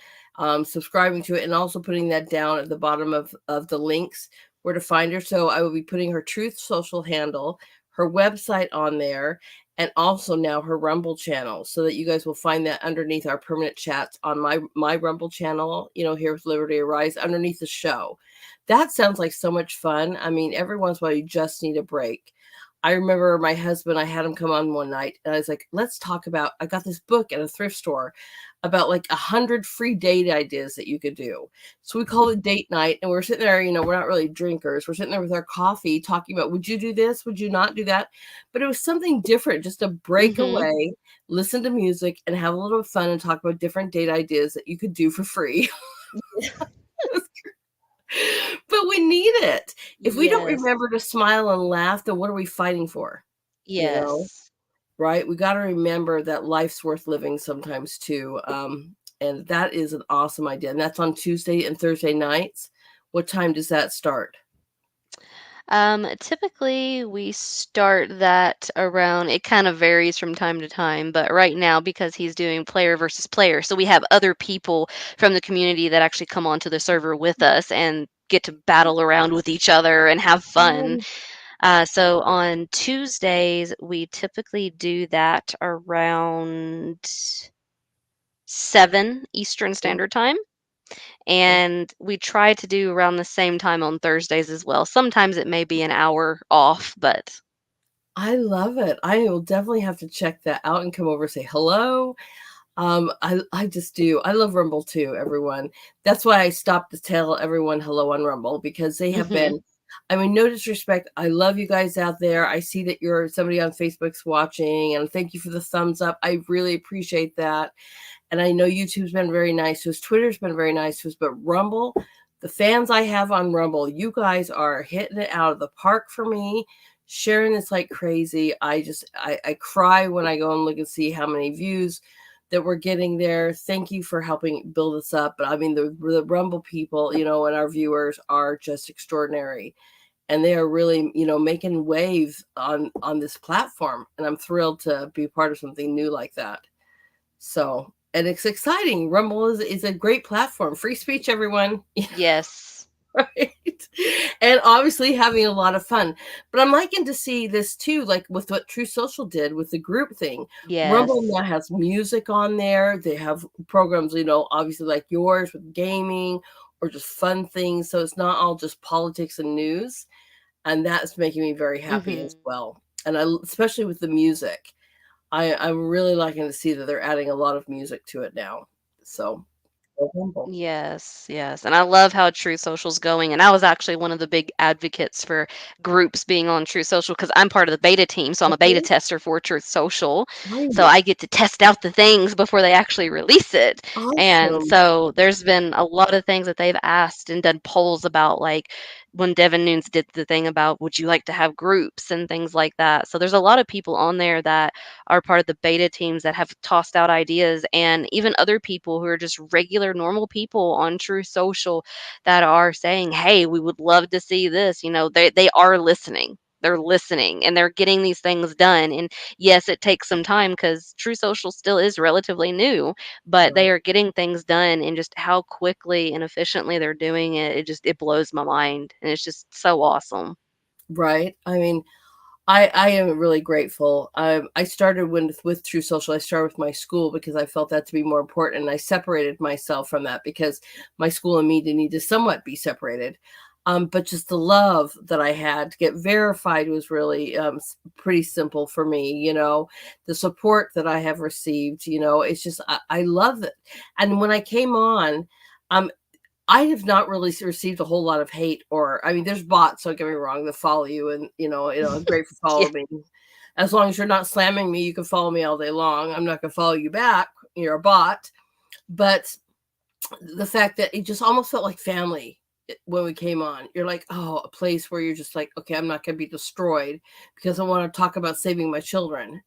subscribing to it, and also putting that down at the bottom of the links where to find her. So I will be putting her Truth Social handle, her website on there, and also now her Rumble channel, so that you guys will find that underneath our permanent chats on my Rumble channel, here with Liberty Arise, underneath the show. That sounds like so much fun. I mean, every once in a while you just need a break. I remember my husband, I had him come on one night and I was like, let's talk about, I got this book at a thrift store about like 100 free date ideas that you could do. So we call it date night, and we're sitting there, we're not really drinkers. We're sitting there with our coffee talking about, would you do this? Would you not do that? But it was something different, just to break Mhm. away, listen to music, and have a little fun and talk about different date ideas that you could do for free. But we need it. If we don't Yes. remember to smile and laugh, then what are we fighting for? You know? Yes. Right? We got to remember that life's worth living sometimes too. And that is an awesome idea. And that's on Tuesday and Thursday nights. What time does that start? Typically we start that around, it kind of varies from time to time, but right now because he's doing player versus player, so we have other people from the community that actually come onto the server with us and get to battle around with each other and have fun. Oh, So on Tuesdays, we typically do that around 7 Eastern Standard Time. And we try to do around the same time on Thursdays as well. Sometimes it may be an hour off, but I love it. I will definitely have to check that out and come over and say hello. I just do. I love Rumble too, everyone. That's why I stopped to tell everyone hello on Rumble, because they have mhm. been, I mean, no disrespect. I love you guys out there. I see that you're somebody on Facebook's watching, and thank you for the thumbs up. I really appreciate that. And I know YouTube's been very nice to us. Twitter's been very nice to us, but Rumble, the fans I have on Rumble, you guys are hitting it out of the park for me. Sharing this like crazy. I cry when I go and look and see how many views that we're getting there. Thank you for helping build us up. But I mean, the Rumble people, and our viewers are just extraordinary. And they are really, making waves on this platform. And I'm thrilled to be part of something new like that. So, and it's exciting. Rumble is a great platform. Free speech, everyone. Yes. Right. And obviously having a lot of fun. But I'm liking to see this too, like with what True Social did with the group thing. Rumble Yes. now has music on there. They have programs, obviously like yours with gaming or just fun things. So it's not all just politics and news. And that's making me very happy as Mhm. well. And especially with the music. I'm really liking to see that they're adding a lot of music to it now. So, go Rumble. Yes, yes. And I love how True Social's going. And I was actually one of the big advocates for groups being on True Social because I'm part of the beta team. So I'm a beta Okay. tester for Truth Social. So Right. I get to test out the things before they actually release it. And Awesome. so there's been a lot of things that they've asked and done polls about, like when Devin Nunes did the thing about would you like to have groups and things like that. So there's a lot of people on there that are part of the beta teams that have tossed out ideas, and even other people who are just regular normal people on True Social that are saying, "Hey, we would love to see this." They are listening. They're listening and they're getting these things done. And yes, it takes some time because True Social still is relatively new, but they Right. are getting things done, and just how quickly and efficiently they're doing it, it blows my mind. And it's just so awesome. Right. I mean, I am really grateful. I started with True Social. I started with my school because I felt that to be more important, and I separated myself from that because my school and me did need to somewhat be separated. But just the love that I had to get verified was really pretty simple for me. The support that I have received. It's just I love it. And when I came on, um, I have not really received a whole lot of hate, or I mean, there's bots, don't get me wrong, that follow you, and great for Yeah. following me. As long as you're not slamming me, you can follow me all day long. I'm not gonna follow you back. You're a bot. But the fact that it just almost felt like family when we came on. You're like, oh, a place where you're just like, okay, I'm not gonna be destroyed because I want to talk about saving my children,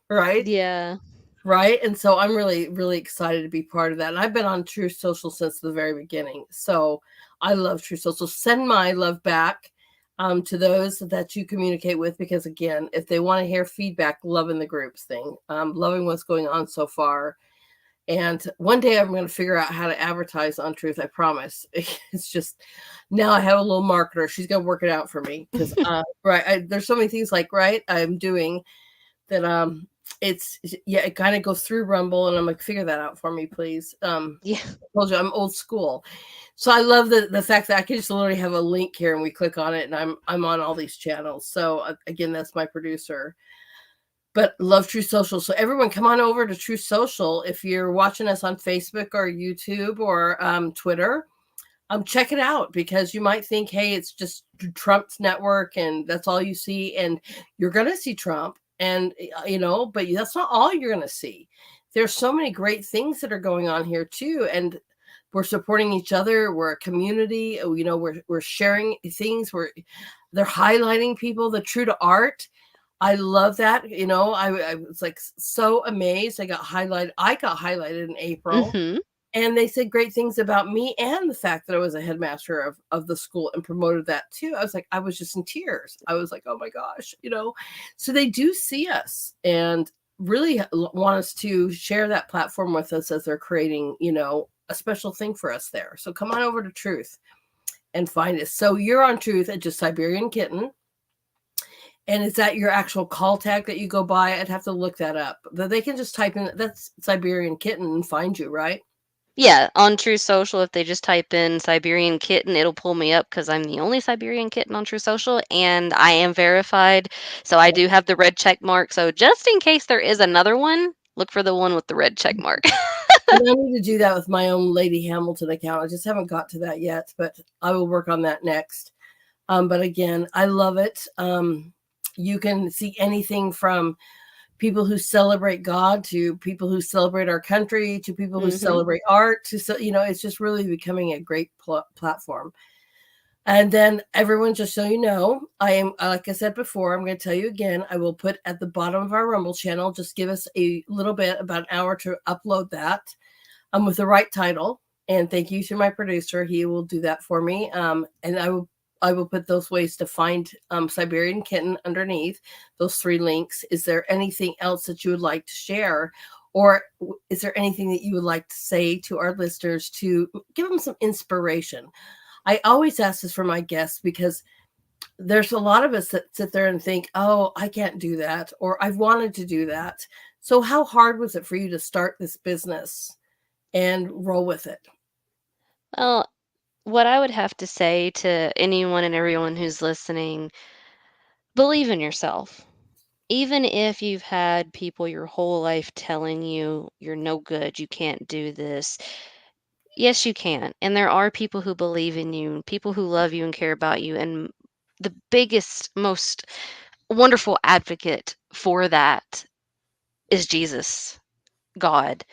right? Yeah. Right. And so I'm really, really excited to be part of that. And I've been on True Social since the very beginning. So I love True Social. Send my love back to those that you communicate with, because again, if they want to hear feedback, loving the groups thing, loving what's going on so far. And one day I'm going to figure out how to advertise on Truth. I promise. It's just now I have a little marketer. She's going to work it out for me because, right. There's so many things like, right. I'm doing that. It's, yeah, it kind of goes through Rumble, and I'm like, figure that out for me, please. Yeah. I told you I'm old school. So I love the fact that I can just literally have a link here and we click on it and I'm on all these channels. So again, that's my producer. But love True Social. So everyone come on over to True Social. If you're watching us on Facebook or YouTube or Twitter, check it out, because you might think, hey, it's just Trump's network and that's all you see. And you're going to see Trump, and, but that's not all you're going to see. There's so many great things that are going on here too. And we're supporting each other. We're a community. We're sharing things. They're highlighting people, the true to art. I love that. I was like so amazed. I got highlighted in April, Mm-hmm. and they said great things about me and the fact that I was a headmaster of the school and promoted that too. I was just in tears. I was like, oh my gosh, so they do see us and really want us to share that platform with us as they're creating, a special thing for us there. So come on over to Truth and find us. So you're on Truth at just Siberian Kitten. And is that your actual call tag that you go by? I'd have to look that up. But they can just type in, that's Siberian Kitten, and find you, right? Yeah, on True Social, if they just type in Siberian Kitten, it'll pull me up because I'm the only Siberian Kitten on True Social, and I am verified. So I do have the red check mark. So just in case there is another one, look for the one with the red check mark. And I need to do that with my own Lady Hamilton account. I just haven't got to that yet, but I will work on that next. But again, I love it. You can see anything from people who celebrate God to people who celebrate our country to people who celebrate art to, it's just really becoming a great platform. And then everyone, just so you know, I am, like I said before, I'm going to tell you again, I will put at the bottom of our Rumble channel, just give us a little bit, about an hour to upload that with the right title. And thank you to my producer. He will do that for me. And I will put those ways to find Siberian Kitten underneath those 3 links. Is there anything else that you would like to share? Or is there anything that you would like to say to our listeners to give them some inspiration? I always ask this for my guests because there's a lot of us that sit there and think, oh, I can't do that, or I've wanted to do that. So how hard was it for you to start this business and roll with it? Well, what I would have to say to anyone and everyone who's listening, believe in yourself. Even if you've had people your whole life telling you you're no good, you can't do this, yes, you can. And there are people who believe in you, people who love you and care about you. And the biggest, most wonderful advocate for that is Jesus, God.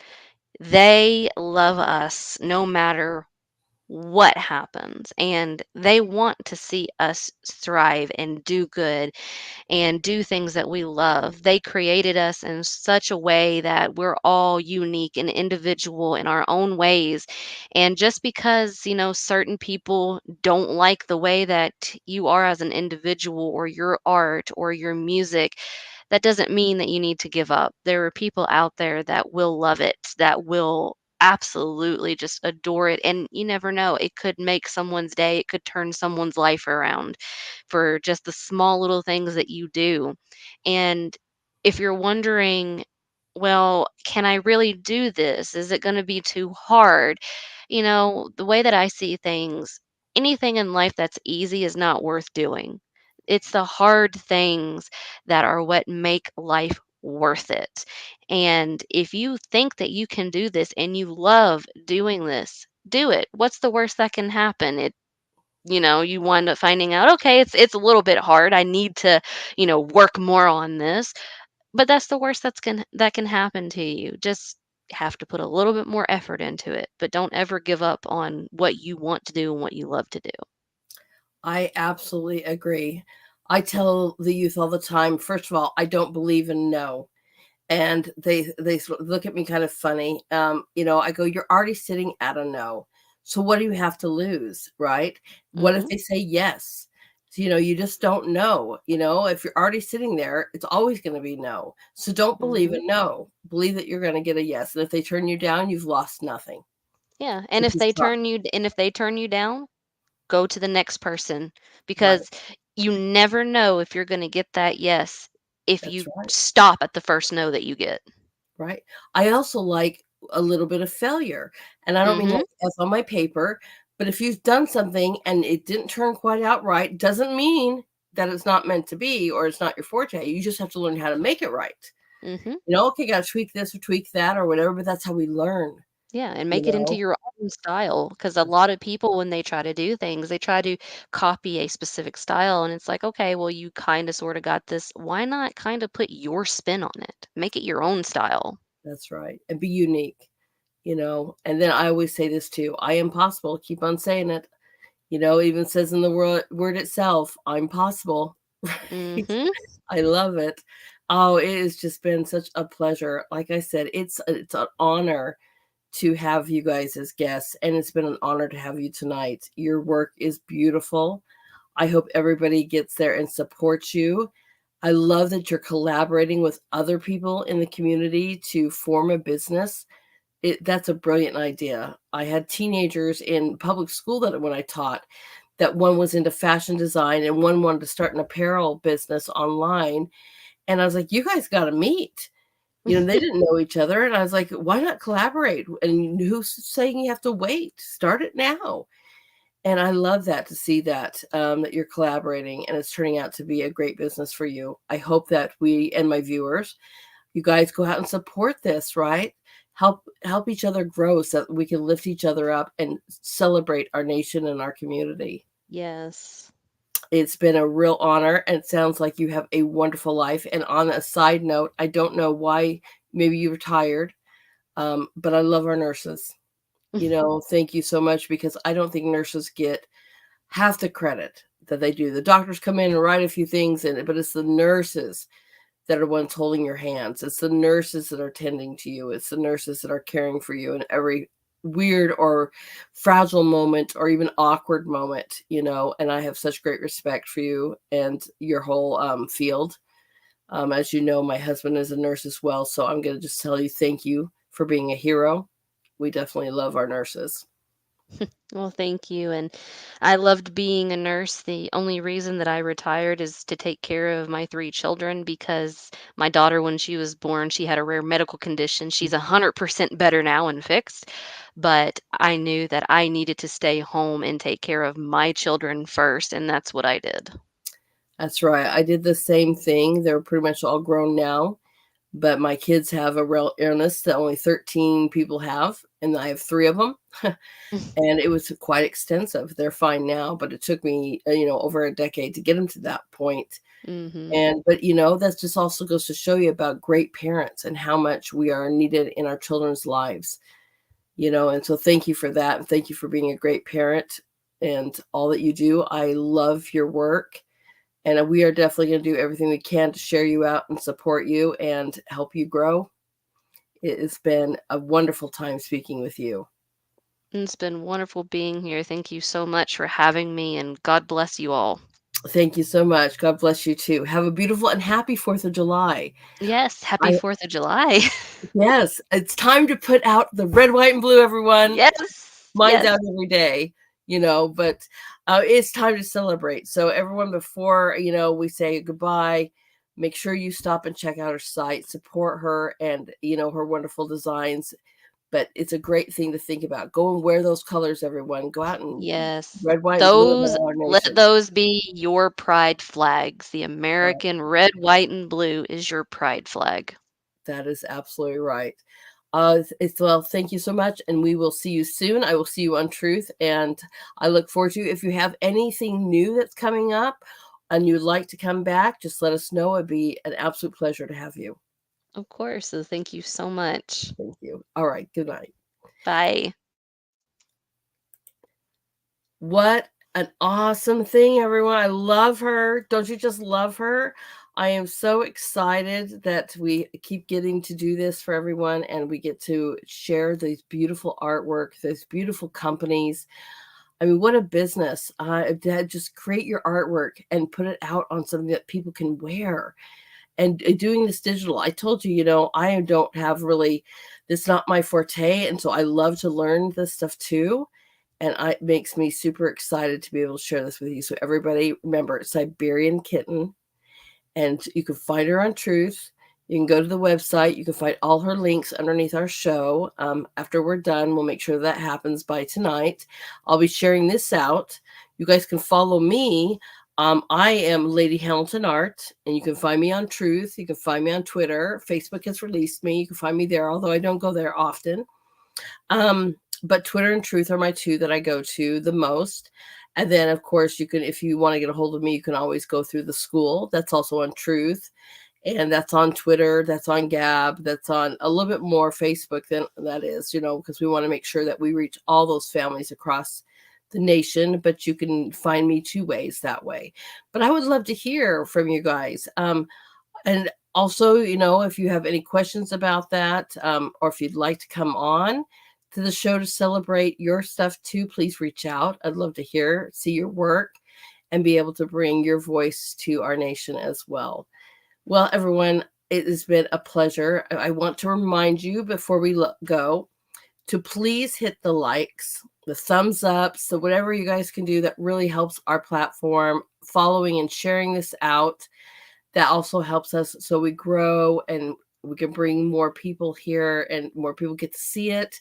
They love us no matter what happens, and they want to see us thrive and do good and do things that we love. They created us in such a way that we're all unique and individual in our own ways. And just because, certain people don't like the way that you are as an individual or your art or your music, that doesn't mean that you need to give up. There are people out there that will love it, that will absolutely just adore it. And you never know, it could make someone's day, it could turn someone's life around for just the small little things that you do. And if you're wondering, well, can I really do this? Is it going to be too hard? The way that I see things, anything in life that's easy is not worth doing. It's the hard things that are what make life worth it. And if you think that you can do this and you love doing this, do it. What's the worst that can happen? You wind up finding out, okay, it's a little bit hard. I need to, work more on this. But that's the worst that can happen to you. Just have to put a little bit more effort into it, but don't ever give up on what you want to do and what you love to do. I absolutely agree. I tell the youth all the time, first of all, I don't believe in no. And they look at me kind of funny. I go, you're already sitting at a no. So what do you have to lose, right? What if Mhm. they say yes? So, you just don't know. If you're already sitting there, it's always going to be no. So don't believe Mhm. a no. Believe that you're going to get a yes. And if they turn you down, you've lost nothing. Yeah, and If if you they try. turn you down, go to the next person Right. because you never know if you're gonna get that yes if That's you right. stop at the first no that you get. Right. I also like a little bit of failure. And I don't mean Mhm. like F on my paper, but if you've done something and it didn't turn quite out right, doesn't mean that it's not meant to be or it's not your forte. You just have to learn how to make it right. Mhm. Okay, gotta tweak this or tweak that or whatever, but that's how we learn, Yeah, and you make it into know? your own style because a That's lot of people, when they try to do things, they try to copy a specific style, and it's like, "Okay, well, you kinda sorta got this. Why not kinda put your spin on it? Make it your own style." that's right. And be unique. And then I always say this too, I am possible. Keep on saying it. Even says in the word itself, I'm possible. Right? Mhm. I love it. Oh, it has just been such a pleasure. Like I said, it's an honor to have you guys as guests, and it's been an honor to have you tonight. Your work is beautiful. I hope everybody gets there and supports you. I love that you're collaborating with other people in the community to form a business. That's a brilliant idea. I had teenagers in public school that when I taught, that one was into fashion design and one wanted to start an apparel business online. And I was like, you guys got to meet. They didn't know each other. And I was like, why not collaborate? And who's saying you have to wait? Start it now. And I love that to see that you're collaborating and it's turning out to be a great business for you. I hope that we and my viewers, you guys go out and support this, right? Help each other grow so that we can lift each other up and celebrate our nation and our community. Yes. It's been a real honor, and it sounds like you have a wonderful life. And on a side note, I don't know why maybe you retired, but I love our nurses. Thank you so much because I don't think nurses get half the credit that they do. The doctors come in and write a few things in it, but it's the nurses that are ones holding your hands. It's the nurses that are tending to you. It's the nurses that are caring for you in every weird or fragile moment or even awkward moment. And I have such great respect for you and your whole field. As you know, my husband is a nurse as well. So I'm going to just tell you thank you for being a hero. We definitely love our nurses. Well, thank you. And I loved being a nurse. The only reason that I retired is to take care of my three children because my daughter, when she was born, she had a rare medical condition. She's 100% better now and fixed. But I knew that I needed to stay home and take care of my children first. And that's what I did. That's right. I did the same thing. They're pretty much all grown now, but my kids have a real illness that only 13 people have, and I have three of them. And it was quite extensive. They're fine now, but it took me over a decade to get them to that point. Hmm. But that just also goes to show you about great parents and how much we are needed in our children's lives. And so thank you for that. And thank you for being a great parent and all that you do. I love your work. And we are definitely going to do everything we can to share you out and support you and help you grow. It has been a wonderful time speaking with you. It's been wonderful being here. Thank you so much for having me, and God bless you all. Thank you so much. God bless you too. Have a beautiful and happy 4th of July. Yes, happy I 4th of July. Yes, it's time to put out the red, white, and blue, everyone. Yes, Mine's yes. out every day, but it's time to celebrate. So everyone, before we say goodbye, make sure you stop and check out her site, support her and her wonderful designs. But it's a great thing to think about. Go and wear those colors, everyone. Go out and Yes. red, white, and blue Those about our let nation. those be your pride flags. The Right. American red, white, and blue is your pride flag. That is absolutely right. Well, thank you so much, and we will see you soon. I will see you on Truth, and I look forward to you. If you have anything new that's coming up and you'd like to come back, just let us know. It'd be an absolute pleasure to have you. Of course. So thank you so much. Thank you. All right. Good night. Bye. What an awesome thing, everyone. I love her. Don't you just love her? I am so excited that we keep getting to do this for everyone and we get to share these beautiful artwork, these beautiful companies. I mean, what a business. Just create your artwork and put it out on something that people can wear. And doing this digital, I told you, I don't have really, it's not my forte. And so I love to learn this stuff too. And it makes me super excited to be able to share this with you. So everybody, remember, it's Siberian Kitten, and you can find her on Truth. You can go to the website. You can find all her links underneath our show. After we're done, we'll make sure that happens by tonight. I'll be sharing this out. You guys can follow me. I am Lady Hamilton Art, and you can find me on Truth. You can find me on Twitter. Facebook has released me. You can find me there, although I don't go there often. But Twitter and Truth are my two that I go to the most. And then, of course, you can, if you want to get a hold of me, you can always go through the school. That's also on Truth. And that's on Twitter. That's on Gab. That's on a little bit more Facebook than that is, because we want to make sure that we reach all those families across the nation. But you can find me two ways that way. But I would love to hear from you guys. And also, if you have any questions about that, or if you'd like to come on to the show to celebrate your stuff too, please reach out. I'd love to see your work, and be able to bring your voice to our nation as well. Well, everyone, it has been a pleasure. I want to remind you before we go to please hit the likes, the thumbs up, so whatever you guys can do that really helps our platform, following and sharing this out. That also helps us so we grow and we can bring more people here and more people get to see it.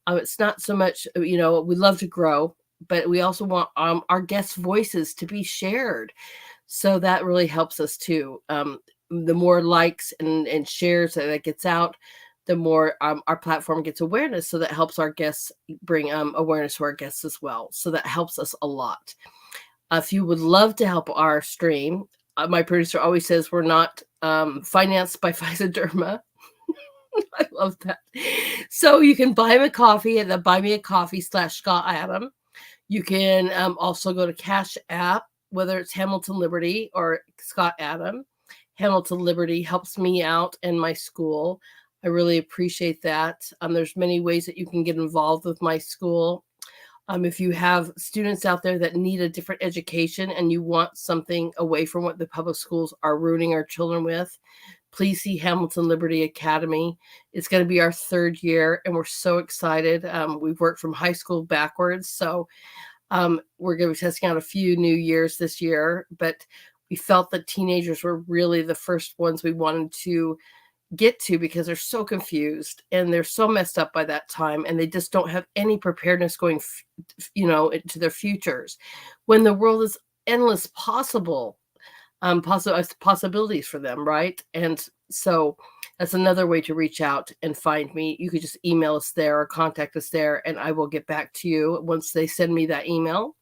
It's not so much, we love to grow, but we also want our guests' voices to be shared. So that really helps us too. The more likes and shares that gets out, the more our platform gets awareness. So that helps our guests bring awareness to our guests as well. So that helps us a lot. If you would love to help our stream, my producer always says we're not financed by Physoderma. I love that. So you can buy him a coffee at the Buy Me a Coffee /Scott Adam. You can also go to Cash App, whether it's Hamilton Liberty or Scott Adam. Hamilton Liberty helps me out and my school. I really appreciate that. There's many ways that you can get involved with my school. If you have students out there that need a different education and you want something away from what the public schools are ruining our children with, please see Hamilton Liberty Academy. It's going to be our 3rd year, and we're so excited. We've worked from high school backwards, so we're going to be testing out a few new years this year, but we felt that teenagers were really the first ones we wanted to get to because they're so confused and they're so messed up by that time, and they just don't have any preparedness going, into their futures when the world is endless possibilities for them, right? And so that's another way to reach out and find me. You could just email us there or contact us there, and I will get back to you once they send me that email.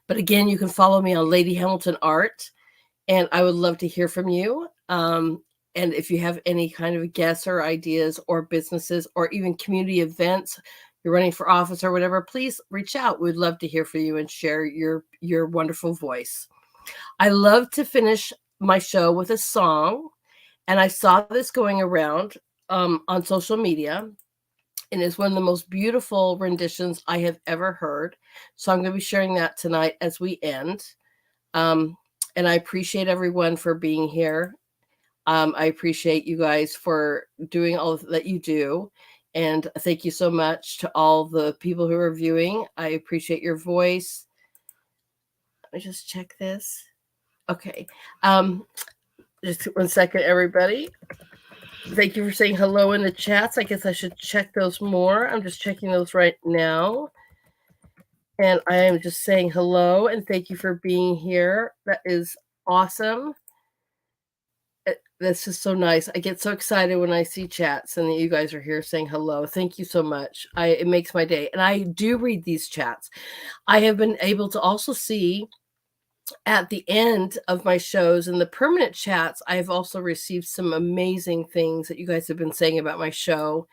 But again, you can follow me on Lady Hamilton Art, and I would love to hear from you. And if you have any kind of guests or ideas or businesses or even community events, you're running for office or whatever, please reach out. We'd love to hear from you and share your wonderful voice. I love to finish my show with a song, and I saw this going around on social media, and it's one of the most beautiful renditions I have ever heard. So I'm going to be sharing that tonight as we end. And I appreciate everyone for being here. I appreciate you guys for doing all that you do. And thank you so much to all the people who are viewing. I appreciate your voice. Let me just check this. Okay. Just 1 second, everybody. Thank you for saying hello in the chats. I guess I should check those more. I'm just checking those right now. And I am just saying hello and thank you for being here. That is awesome. That's just so nice. I get so excited when I see chats and you guys are here saying hello. Thank you so much. It makes my day. And I do read these chats. I have been able to also see at the end of my shows in the permanent chats, I have also received some amazing things that you guys have been saying about my show.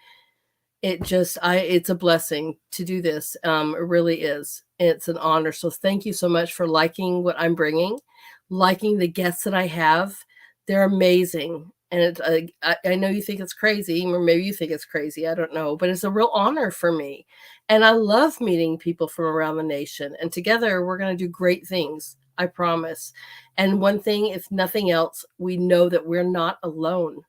It's a blessing to do this. It really is. It's an honor. So thank you so much for liking what I'm bringing, liking the guests that I have. They're amazing. And it's I know you think it's crazy, or maybe you think it's crazy, I don't know, but it's a real honor for me. And I love meeting people from around the nation. And together we're going to do great things, I promise. And one thing, if nothing else, we know that we're not alone.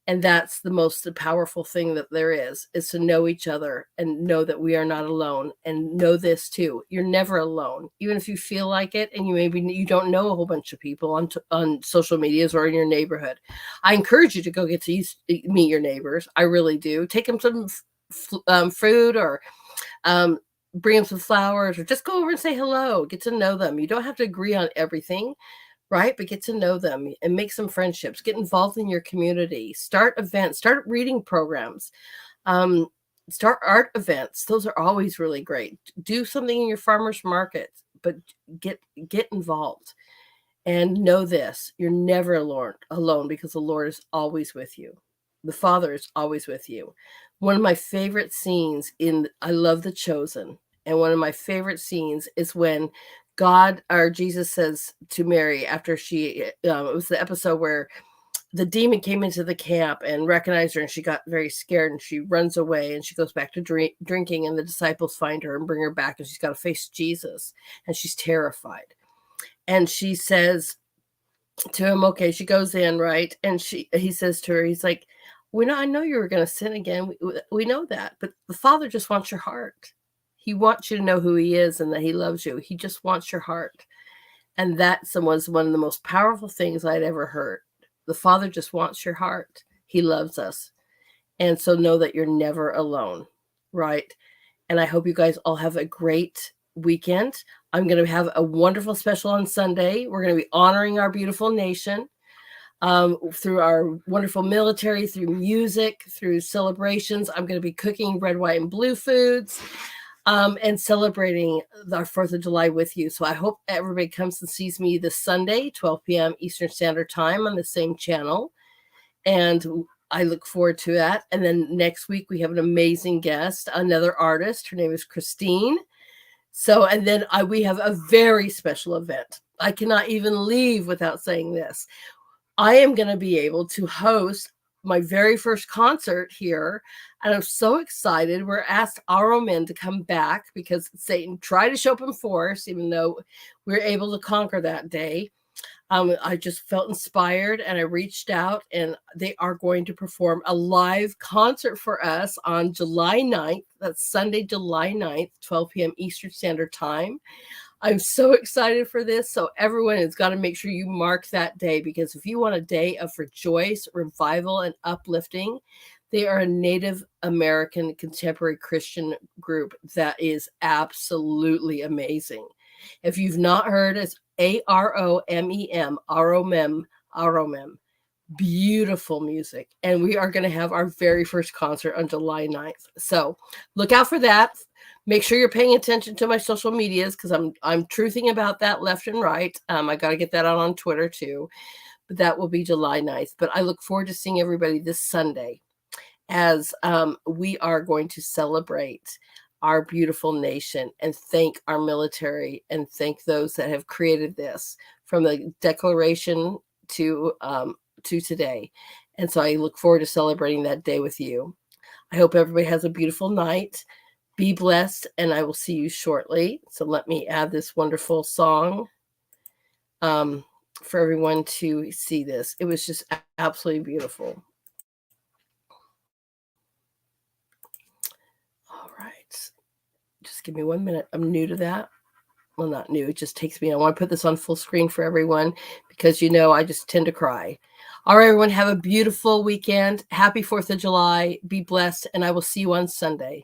And that's the most powerful thing that there is to know each other and know that we are not alone. And know this too, you're never alone, even if you feel like it. And you don't know a whole bunch of people on social medias or in your neighborhood. I encourage you to go get to meet your neighbors. I really do. Take them some food, or um, bring them some flowers, or just go over and say hello. Get to know them. You don't have to agree on everything, right? But get to know them and make some friendships. Get involved in your community. Start events. Start reading programs. Um, Start art events. Those are always really great. Do something in your farmers market, but get involved. And know this: you're never alone, because the Lord is always with you. The Father is always with you. One of my favorite scenes I love The Chosen, and one of my favorite scenes is when God, or Jesus, says to Mary after it was the episode where the demon came into the camp and recognized her, and she got very scared and she runs away and she goes back to drinking, and the disciples find her and bring her back, and she's got to face Jesus, and she's terrified. And she says to him, okay, she goes in, right? And he says to her, he's like, I know you were going to sin again. We know that, but the Father just wants your heart. He wants you to know who he is and that he loves you. He just wants your heart. And that was one of the most powerful things I'd ever heard. The Father just wants your heart. He loves us. And so know that you're never alone, right? And I hope you guys all have a great weekend. I'm going to have a wonderful special on Sunday. We're going to be honoring our beautiful nation through our wonderful military, through music, through celebrations. I'm going to be cooking red, white, and blue foods and celebrating our 4th of July with you. So I hope everybody comes and sees me this Sunday, 12 p.m. Eastern Standard Time on the same channel. And I look forward to that. And then next week we have an amazing guest, another artist. Her name is Christine. So, and then we have a very special event. I cannot even leave without saying this. I am going to be able to host my very first concert here. And I'm so excited. We're asked our men to come back because Satan tried to show up in force, even though we were able to conquer that day. I just felt inspired and I reached out, and they are going to perform a live concert for us on July 9th. That's Sunday, July 9th, 12 p.m. Eastern Standard Time. I'm so excited for this. So everyone has got to make sure you mark that day, because if you want a day of rejoice, revival, and uplifting, they are a Native American contemporary Christian group that is absolutely amazing. If you've not heard, it's AROMEM, AROMEM, beautiful music. And we are going to have our very first concert on July 9th. So look out for that. Make sure you're paying attention to my social medias, because I'm truthing about that left and right. I got to get that out on Twitter too. But that will be July 9th. But I look forward to seeing everybody this Sunday as we are going to celebrate our beautiful nation and thank our military and thank those that have created this from the Declaration to today. And so I look forward to celebrating that day with you. I hope everybody has a beautiful night. Be blessed, and I will see you shortly. So let me add this wonderful song for everyone to see this. It was just absolutely beautiful. All right. Just give me 1 minute. I'm new to that. Well, not new. It just takes me. I want to put this on full screen for everyone because, I just tend to cry. All right, everyone. Have a beautiful weekend. Happy 4th of July. Be blessed. And I will see you on Sunday.